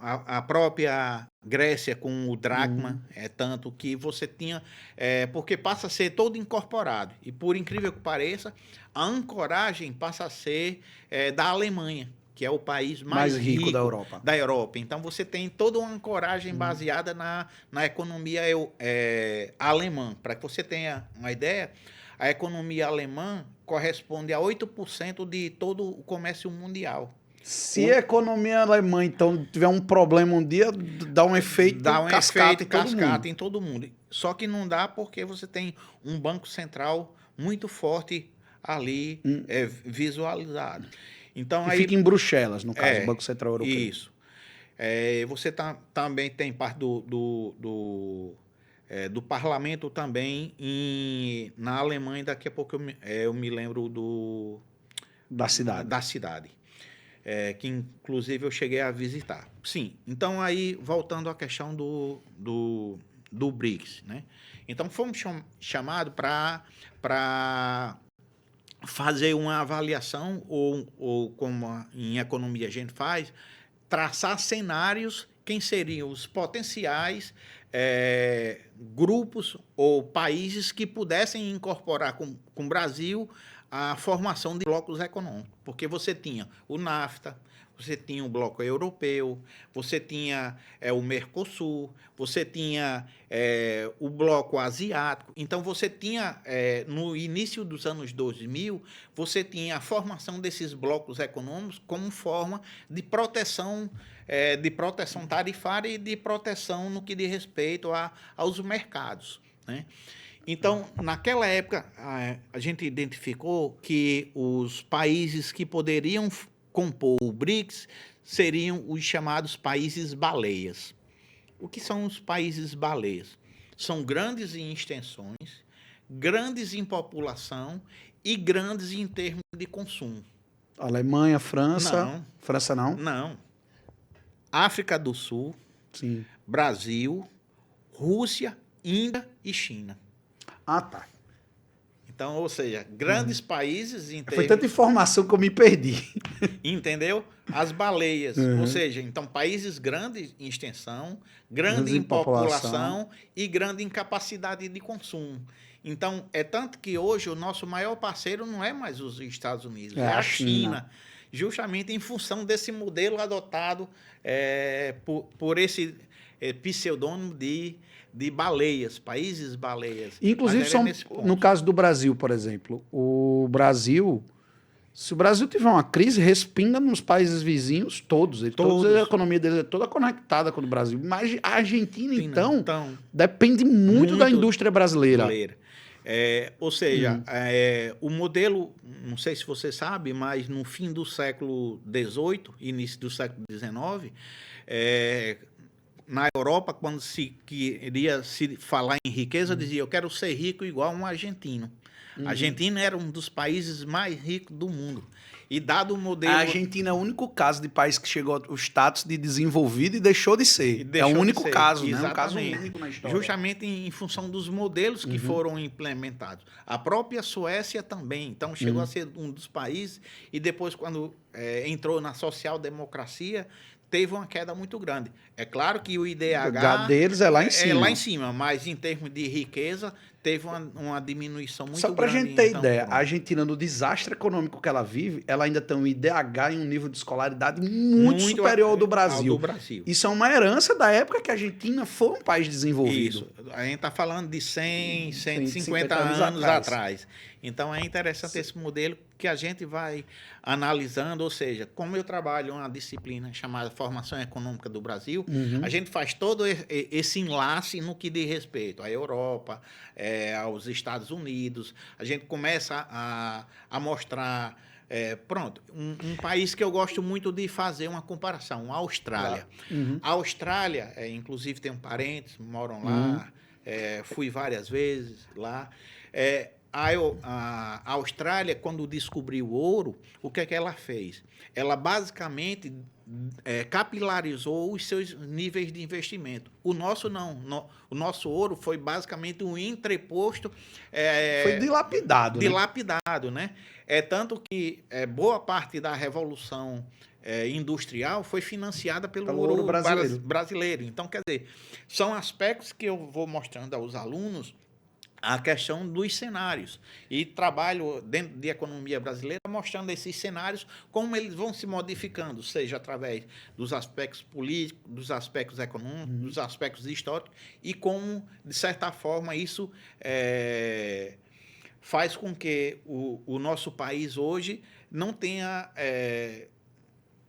a própria Grécia com o dracma, tanto que você tinha... porque passa a ser todo incorporado. E, por incrível que pareça, a ancoragem passa a ser da Alemanha, que é o país mais rico da Europa. Então, você tem toda uma ancoragem baseada na economia alemã. Para que você tenha uma ideia, a economia alemã corresponde a 8% de todo o comércio mundial. Se a economia alemã, então, tiver um problema um dia, dá um efeito cascata em todo mundo. Só que não dá porque você tem um banco central muito forte ali visualizado. Então, aí fica em Bruxelas, no caso, o Banco Central Europeu. Isso. Você também tem parte do parlamento também na Alemanha. Daqui a pouco eu me lembro da cidade. Que inclusive eu cheguei a visitar. Sim, então aí voltando à questão do BRICS, né? Então fomos chamados para fazer uma avaliação, ou como em economia a gente faz, traçar cenários, quem seriam os potenciais grupos ou países que pudessem incorporar com o Brasil a formação de blocos econômicos. Porque você tinha o NAFTA, você tinha o bloco europeu, você tinha o Mercosul, você tinha o bloco asiático. Então, você tinha, no início dos anos 2000, você tinha a formação desses blocos econômicos como forma de proteção tarifária e de proteção no que diz respeito aos mercados, né? Então, naquela época, a gente identificou que os países que poderiam compor o BRICS seriam os chamados países baleias. O que são os países baleias? São grandes em extensões, grandes em população e grandes em termos de consumo. Alemanha, França... Não. França não? Não. África do Sul, sim. Brasil, Rússia, Índia e China. Ah, tá. Então, ou seja, grandes países em Foi tanta informação que eu me perdi. entendeu? As baleias, ou seja, então países grandes em extensão, grande em população e grande em capacidade de consumo. Então, é tanto que hoje o nosso maior parceiro não é mais os Estados Unidos, é a China. Justamente em função desse modelo adotado por esse pseudônimo de baleias, países baleias. Inclusive, no caso do Brasil, por exemplo, se o Brasil tiver uma crise, respinga nos países vizinhos todos. A economia deles é toda conectada com o Brasil. Mas a Argentina, então depende muito da indústria brasileira. Ou seja, o modelo, não sei se você sabe, mas no fim do século XVIII, início do século XIX, na Europa, quando se queria se falar em riqueza, dizia, eu quero ser rico igual um argentino. A Argentina era um dos países mais ricos do mundo. E dado o modelo... A Argentina é o único caso de país que chegou ao status de desenvolvido e deixou de ser. É o único caso, né? Um caso único na história. Justamente em função dos modelos que foram implementados. A própria Suécia também. Então, chegou a ser um dos países e depois, quando entrou na social-democracia, teve uma queda muito grande. É claro que o IDH deles é lá em cima. É lá em cima, mas em termos de riqueza, teve uma diminuição muito grande. Só para a gente ter ideia, a Argentina, no desastre econômico que ela vive, ela ainda tem um IDH em um nível de escolaridade muito superior ao do Brasil. Isso é uma herança da época que a Argentina foi um país desenvolvido. Isso. A gente está falando de 100, 150 anos atrás. Então, é interessante esse modelo que a gente vai analisando, ou seja, como eu trabalho uma disciplina chamada Formação Econômica do Brasil, a gente faz todo esse enlace no que diz respeito à Europa, aos Estados Unidos. A gente começa a mostrar... pronto, um país que eu gosto muito de fazer uma comparação, a Austrália. A Austrália, inclusive tenho parentes, moram lá, fui várias vezes lá. A Austrália, quando descobriu o ouro, o que é que ela fez? Ela basicamente capilarizou os seus níveis de investimento. O nosso não. O nosso ouro foi basicamente um entreposto... foi dilapidado. Dilapidado, né? Tanto que boa parte da Revolução Industrial foi financiada pelo ouro brasileiro. Então, quer dizer, são aspectos que eu vou mostrando aos alunos a questão dos cenários. E trabalho dentro de economia brasileira mostrando esses cenários, como eles vão se modificando, seja através dos aspectos políticos, dos aspectos econômicos, dos aspectos históricos, e como, de certa forma, isso faz com que o nosso país hoje não tenha...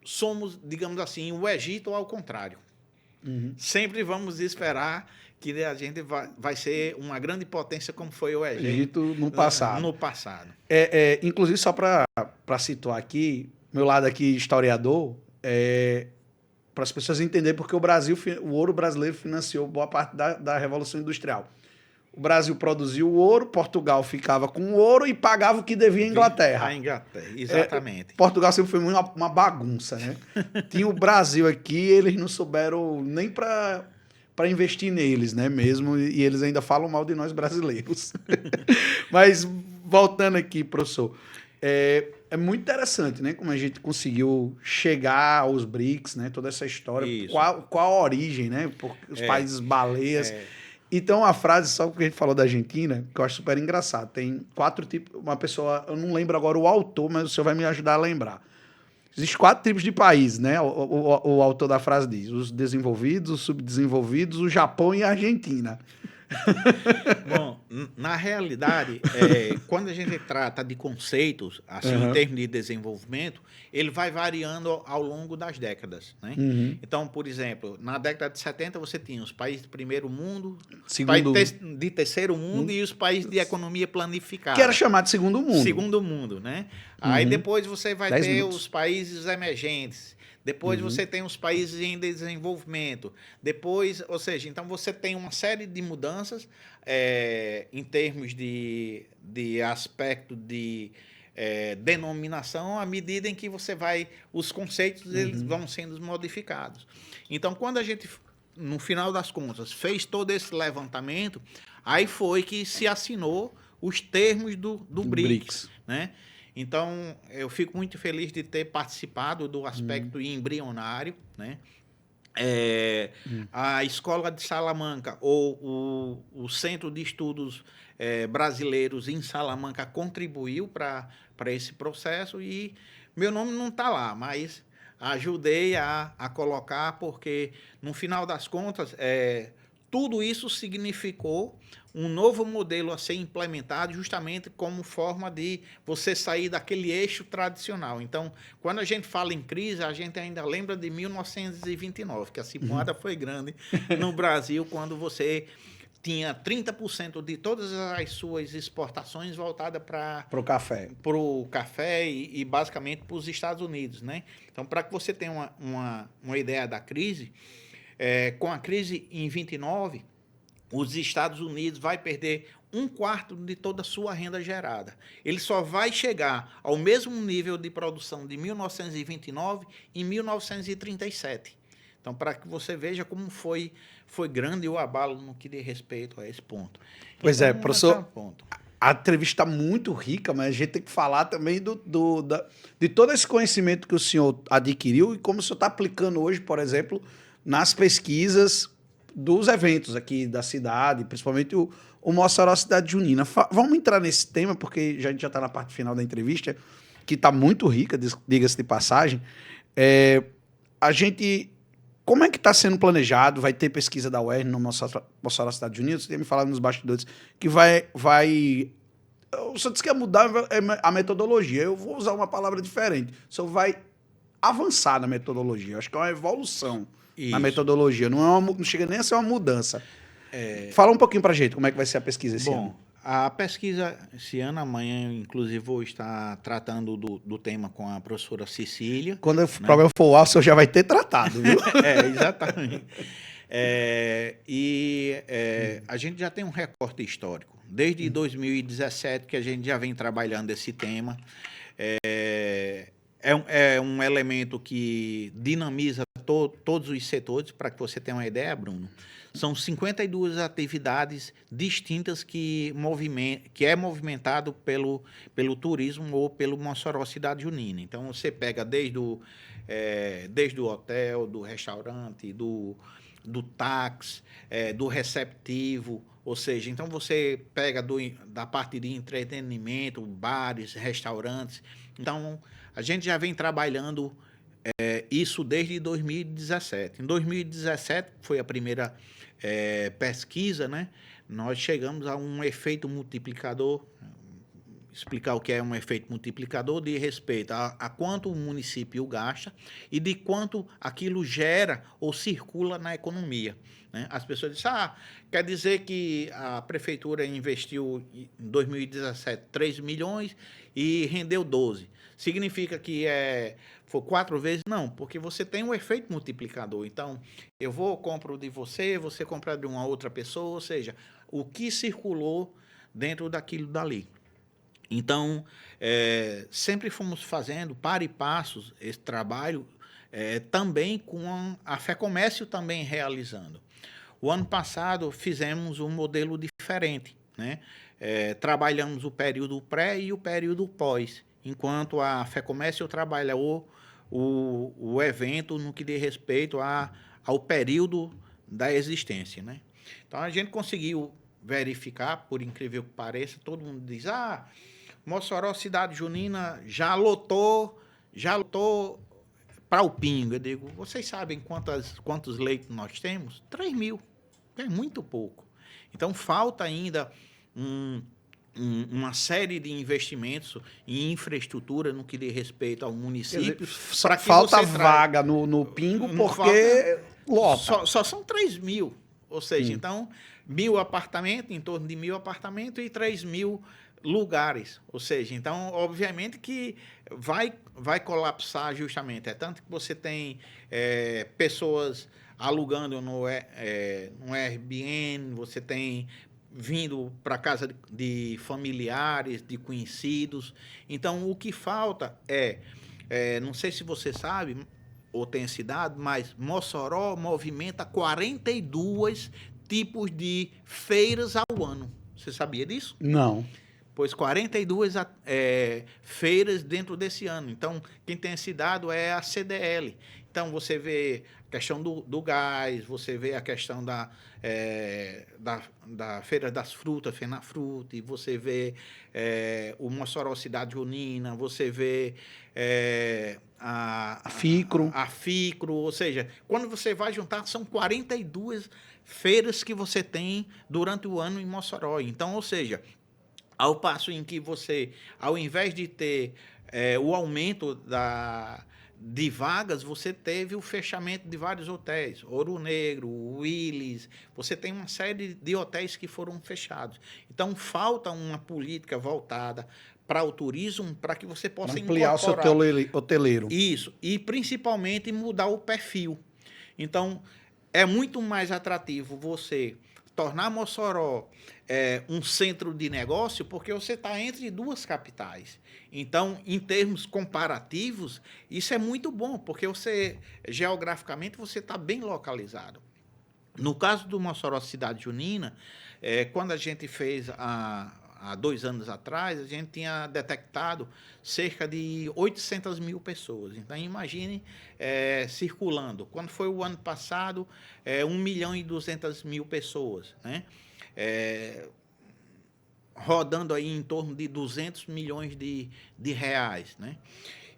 somos, digamos assim, o Egito ou ao contrário. Sempre vamos esperar que a gente vai ser uma grande potência como foi o Egito no passado. No passado. Inclusive, só para situar aqui, meu lado aqui, historiador, para as pessoas entenderem porque o ouro brasileiro financiou boa parte da Revolução Industrial. O Brasil produziu o ouro, Portugal ficava com o ouro e pagava o que devia à Inglaterra. A Inglaterra, exatamente. Portugal sempre foi uma bagunça, né? Tinha o Brasil aqui, eles não souberam nem para investir neles, né, mesmo, e eles ainda falam mal de nós brasileiros. Mas, voltando aqui, professor, é muito interessante, né, como a gente conseguiu chegar aos BRICS, né, toda essa história, qual a origem, né, os países baleias. Então, a frase, só porque a gente falou da Argentina, que eu acho super engraçado, tem 4 tipos, uma pessoa, eu não lembro agora o autor, mas o senhor vai me ajudar a lembrar. Existem 4 tipos de países, né? O autor da frase diz: os desenvolvidos, os subdesenvolvidos, o Japão e a Argentina. Bom, na realidade, quando a gente trata de conceitos, assim, em termos de desenvolvimento, ele vai variando ao longo das décadas, né? Então, por exemplo, na década de 70 você tinha os países de primeiro mundo, países de terceiro mundo e os países de economia planificada. Que era chamado de segundo mundo. Segundo mundo, né? Aí depois você vai ter os países emergentes. Depois você tem os países em desenvolvimento. Depois, ou seja, então você tem uma série de mudanças em termos de aspecto de denominação à medida em que você vai... Os conceitos eles vão sendo modificados. Então, quando a gente no final das contas, fez todo esse levantamento, aí foi que se assinou os termos do BRICS, né? Então, eu fico muito feliz de ter participado do aspecto embrionário, né? A Escola de Salamanca, ou o Centro de Estudos Brasileiros em Salamanca, contribuiu para esse processo e meu nome não está lá, mas ajudei a colocar, porque, no final das contas, tudo isso significou um novo modelo a ser implementado justamente como forma de você sair daquele eixo tradicional. Então, quando a gente fala em crise, a gente ainda lembra de 1929, que a cipuada foi grande no Brasil, quando você tinha 30% de todas as suas exportações voltadas para o café e basicamente para os Estados Unidos, né? Então, para que você tenha uma ideia da crise, com a crise em 29, os Estados Unidos vai perder 1/4 de toda a sua renda gerada. Ele só vai chegar ao mesmo nível de produção de 1929 em 1937. Então, para que você veja como foi grande o abalo no que diz respeito a esse ponto. Pois então, professor, a entrevista está muito rica, mas a gente tem que falar também de todo esse conhecimento que o senhor adquiriu e como o senhor está aplicando hoje, por exemplo, nas pesquisas dos eventos aqui da cidade, principalmente o Mossoró Cidade Junina. Vamos entrar nesse tema, porque a gente já está na parte final da entrevista, que está muito rica, diga-se de passagem. Como é que está sendo planejado? Vai ter pesquisa da UERN no Mossoró Cidade Junina? Você tinha me falado nos bastidores que vai... O senhor disse que ia mudar a metodologia. Eu vou usar uma palavra diferente. O senhor vai avançar na metodologia. Eu acho que é uma evolução. Isso. Na metodologia. Não chega nem a ser uma mudança. Fala um pouquinho para a gente como é que vai ser a pesquisa esse ano. A pesquisa esse ano, amanhã, inclusive, vou estar tratando do tema com a professora Cecília. Quando o problema for o ar, o senhor já vai ter tratado, viu? Exatamente. A gente já tem um recorte histórico. Desde 2017 que a gente já vem trabalhando esse tema. É um elemento que dinamiza todos os setores. Para que você tenha uma ideia, Bruno, são 52 atividades distintas que é movimentado pelo turismo ou pelo Mossoró Cidade Junina. Então, você pega desde o hotel, do restaurante, do táxi, do receptivo, ou seja, então você pega da parte de entretenimento, bares, restaurantes. Então, a gente já vem trabalhando isso desde 2017. Em 2017, foi a primeira pesquisa, né? Nós chegamos a um efeito multiplicador. Explicar o que é um efeito multiplicador de respeito a quanto o município gasta e de quanto aquilo gera ou circula na economia, né? As pessoas dizem, quer dizer que a prefeitura investiu em 2017 3 milhões e rendeu 12. Significa que foi 4 vezes? Não, porque você tem um efeito multiplicador. Então, compro de você, você compra de uma outra pessoa, ou seja, o que circulou dentro daquilo dali. Então, sempre fomos fazendo para e passos esse trabalho, também com a FEComércio também realizando. O ano passado fizemos um modelo diferente, né? Trabalhamos o período pré e o período pós, enquanto a FEComércio trabalhou o evento no que diz respeito ao período da existência, né? Então, a gente conseguiu verificar, por incrível que pareça, todo mundo diz, Mossoró Cidade Junina já lotou para o pingo. Eu digo, vocês sabem quantos leitos nós temos? 3 mil. É muito pouco. Então, falta ainda uma série de investimentos em infraestrutura no que diz respeito ao município. Falta vaga no pingo porque lota. Só são 3 mil. Ou seja, então, 1.000 apartamentos, em torno de 1.000 apartamentos e 3 mil lugares, ou seja, então, obviamente que vai colapsar justamente, tanto que você tem pessoas alugando no Airbnb, você tem vindo para casa de familiares, de conhecidos. Então, o que falta não sei se você sabe, ou tenha se dado, mas Mossoró movimenta 42 tipos de feiras ao ano. Você sabia disso? Não. Pois 42 feiras dentro desse ano. Então, quem tem esse dado é a CDL. Então, você vê a questão do gás, você vê a questão da Feira das Frutas, Fenafrute, você vê o Mossoró Cidade Junina, você vê a FICRO. A FICRO, ou seja, quando você vai juntar, são 42 feiras que você tem durante o ano em Mossoró. Então, ou seja, ao passo em que você, ao invés de ter o aumento de vagas, você teve o fechamento de vários hotéis. Ouro Negro, Willis, você tem uma série de hotéis que foram fechados. Então, falta uma política voltada para o turismo, para que você possa ampliar o seu hoteleiro. Isso, e principalmente mudar o perfil. Então, é muito mais atrativo você tornar Mossoró um centro de negócio, porque você está entre duas capitais. Então, em termos comparativos, isso é muito bom, porque você, geograficamente, você está bem localizado. No caso do Mossoró Cidade Junina, quando a gente fez há 2 anos atrás, a gente tinha detectado cerca de 800 mil pessoas. Então, imagine circulando. Quando foi o ano passado, 1.200.000 pessoas, né? Rodando aí em torno de 200 milhões de reais, né?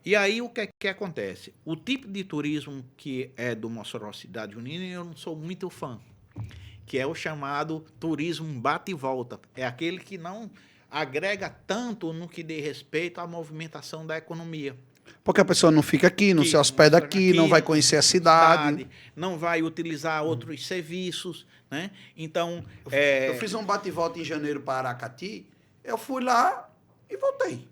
E aí, o que acontece? O tipo de turismo que é do Mossoró Cidade Junina, eu não sou muito fã, que é o chamado turismo bate e volta. É aquele que não agrega tanto no que diz respeito à movimentação da economia. Porque a pessoa não fica aqui, não se hospeda aqui, não vai conhecer a cidade. Não vai utilizar outros serviços, né? Então, eu fiz um bate e volta em janeiro para Aracati, eu fui lá e voltei.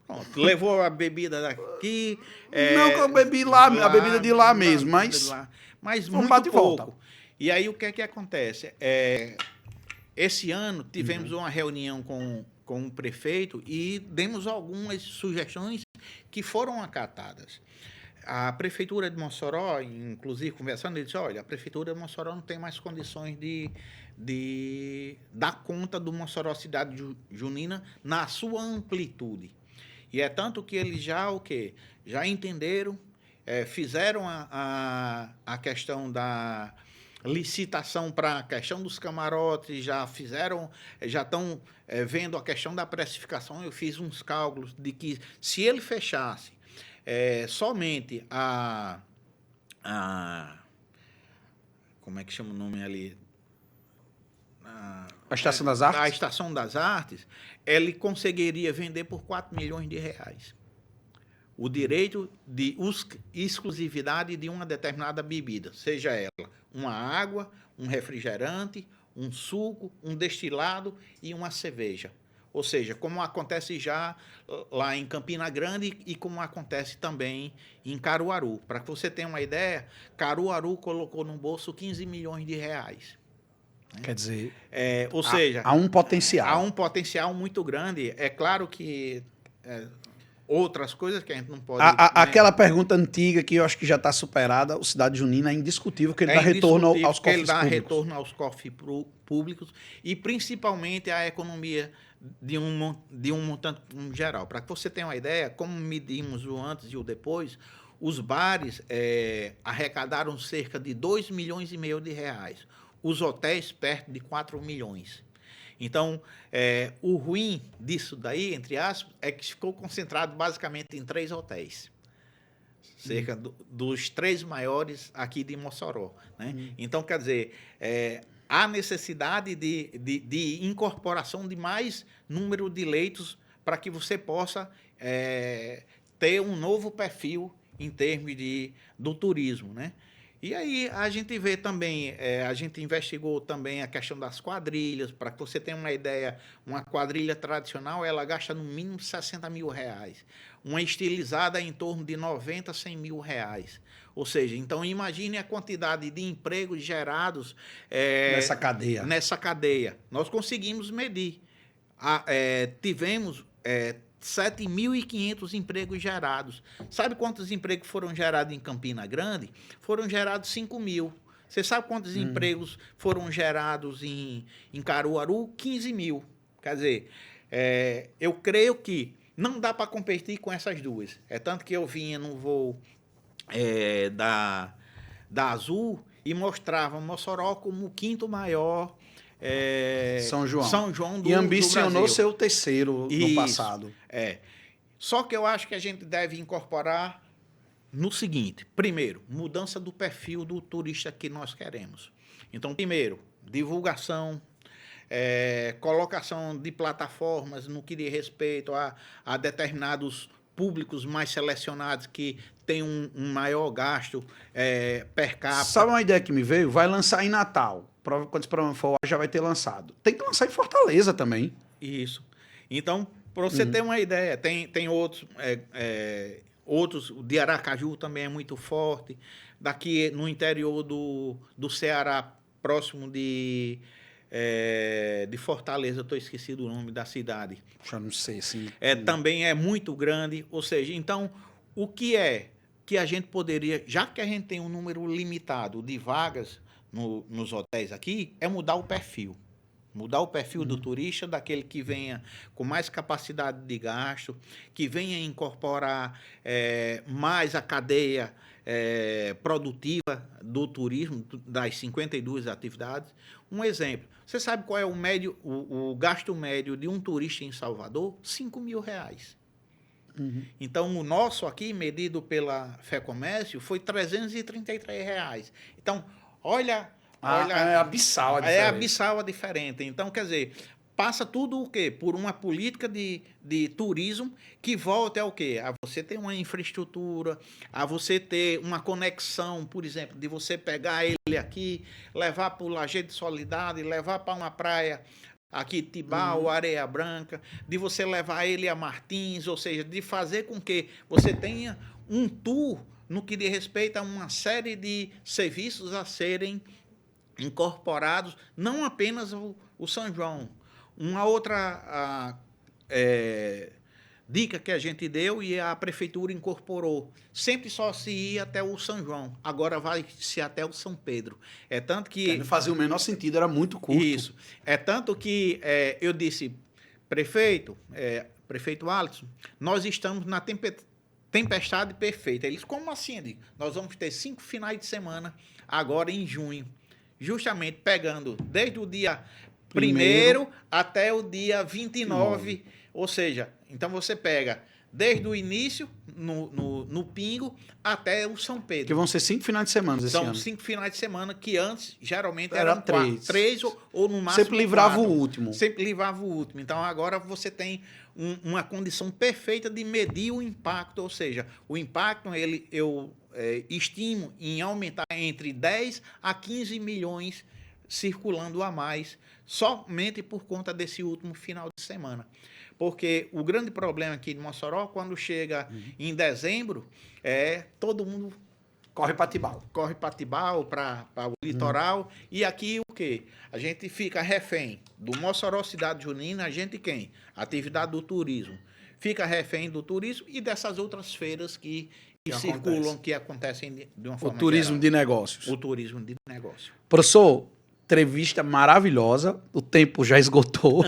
Pronto, levou a bebida daqui. Não que eu bebi lá, a bebida de lá mesmo, mas um bate e pouco. volta. E aí o que acontece? Esse ano tivemos uma reunião com o prefeito e demos algumas sugestões que foram acatadas. A Prefeitura de Mossoró, inclusive conversando, ele disse, olha, a Prefeitura de Mossoró não tem mais condições de dar conta do Mossoró Cidade Junina na sua amplitude. E é tanto que eles já entenderam, fizeram a questão da licitação para a questão dos camarotes, já estão vendo a questão da precificação. Eu fiz uns cálculos de que se ele fechasse somente como é que chama o nome ali? A Estação das Artes? A Estação das Artes, ele conseguiria vender por 4 milhões de reais. O direito de exclusividade de uma determinada bebida, seja ela uma água, um refrigerante, um suco, um destilado e uma cerveja. Ou seja, como acontece já lá em Campina Grande e como acontece também em Caruaru. Para que você tenha uma ideia, Caruaru colocou no bolso 15 milhões de reais. Quer dizer, ou seja, há um potencial. Há um potencial muito grande. É claro que outras coisas que a gente não pode... Aquela pergunta antiga que eu acho que já está superada, o Cidade Junina é indiscutível que ele dá retorno aos cofres públicos. Ele dá retorno aos cofres públicos e principalmente à economia de um montante geral. Para que você tenha uma ideia, como medimos o antes e o depois, os bares arrecadaram cerca de 2,5 milhões de reais. Os hotéis perto de 4 milhões. Então, o ruim disso daí, entre aspas, é que ficou concentrado basicamente em 3 hotéis. Cerca dos 3 maiores aqui de Mossoró. Né? Então, quer dizer, há necessidade de incorporação de mais número de leitos para que você possa ter um novo perfil em termos do turismo, né? E aí a gente vê também, a gente investigou também a questão das quadrilhas. Para que você tenha uma ideia, uma quadrilha tradicional, ela gasta no mínimo 60 mil reais. Uma estilizada em torno de 90, 100 mil reais. Ou seja, então imagine a quantidade de empregos gerados nessa cadeia. Nós conseguimos medir. Tivemos 7.500 empregos gerados. Sabe quantos empregos foram gerados em Campina Grande? Foram gerados 5.000. Você sabe quantos empregos foram gerados em Caruaru? 15.000. Quer dizer, eu creio que não dá para competir com essas duas. É tanto que eu vinha no voo da Azul e mostrava Mossoró como o quinto maior São João do E ambicionou Brasil. ser o terceiro no passado. Só que eu acho que a gente deve incorporar no seguinte: primeiro, mudança do perfil do turista que nós queremos. Então, primeiro, divulgação, colocação de plataformas no que diz respeito a determinados públicos mais selecionados que têm um maior gasto per capita. Sabe uma ideia que me veio? Vai lançar em Natal. Quando esse programa for, já vai ter lançado. Tem que lançar em Fortaleza também. Isso. Então, para você ter uma ideia, tem outros, o de Aracaju também é muito forte. Daqui no interior do Ceará, próximo de Fortaleza, eu estou esquecido o nome da cidade. Já não sei, assim. Também é muito grande. Ou seja, então, o que a gente poderia, já que a gente tem um número limitado de vagas nos hotéis aqui, é mudar o perfil. Mudar o perfil do turista, daquele que venha com mais capacidade de gasto, que venha incorporar mais a cadeia produtiva do turismo, das 52 atividades. Um exemplo, você sabe qual é o gasto médio de um turista em Salvador? R$5.000. Então, o nosso aqui, medido pela FEComércio, foi R$333. Então, olha, é abissal a diferença. É abissal a diferença. Então, quer dizer, passa tudo o quê? Por uma política de turismo que volta ao quê? A você ter uma infraestrutura, a você ter uma conexão, por exemplo, de você pegar ele aqui, levar para o Lajeado de Soledade, levar para uma praia aqui, Tibau, Areia Branca, de você levar ele a Martins, ou seja, de fazer com que você tenha um tour no que diz respeito a uma série de serviços a serem incorporados, não apenas o São João. Uma outra dica que a gente deu e a prefeitura incorporou, sempre só se ia até o São João, agora vai-se até o São Pedro. É tanto que... Não fazia o menor sentido, era muito curto. Isso. É tanto que eu disse, prefeito Alisson, nós estamos na tempestade perfeita. Eles, como assim? Eu digo, nós vamos ter 5 finais de semana agora em junho, justamente pegando desde o dia 1º até o dia 29, ou seja, então você pega desde o início, no Pingo, até o São Pedro. Que vão ser 5 finais de semana esse ano. São 5 finais de semana, que antes, geralmente, Era eram 3 ou no máximo sempre livrava 4. o último. Sempre livrava o último. Então, agora você tem uma condição perfeita de medir o impacto, ou seja, o impacto, eu estimo em aumentar entre 10 a 15 milhões circulando a mais, somente por conta desse último final de semana. Porque o grande problema aqui de Mossoró, quando chega em dezembro, todo mundo corre para Tibau. Corre para Tibau, para o litoral. E aqui o quê? A gente fica refém do Mossoró Cidade Junina, a gente quem? Atividade do turismo. Fica refém do turismo e dessas outras feiras que circulam, que acontecem de uma forma geral. O turismo de negócios. O turismo de negócio. Professor, entrevista maravilhosa, o tempo já esgotou.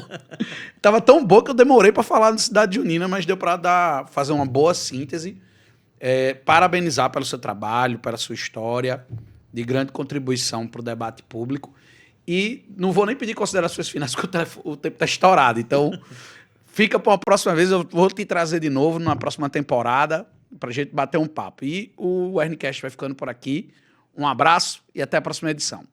Tava tão boa que eu demorei para falar da Cidade Junina, mas deu para fazer uma boa síntese. Parabenizar pelo seu trabalho, pela sua história, de grande contribuição para o debate público. E não vou nem pedir considerações finais, porque o tempo está estourado. Então, fica para uma próxima vez, eu vou te trazer de novo numa próxima temporada, para a gente bater um papo. E o Wernicast vai ficando por aqui. Um abraço e até a próxima edição.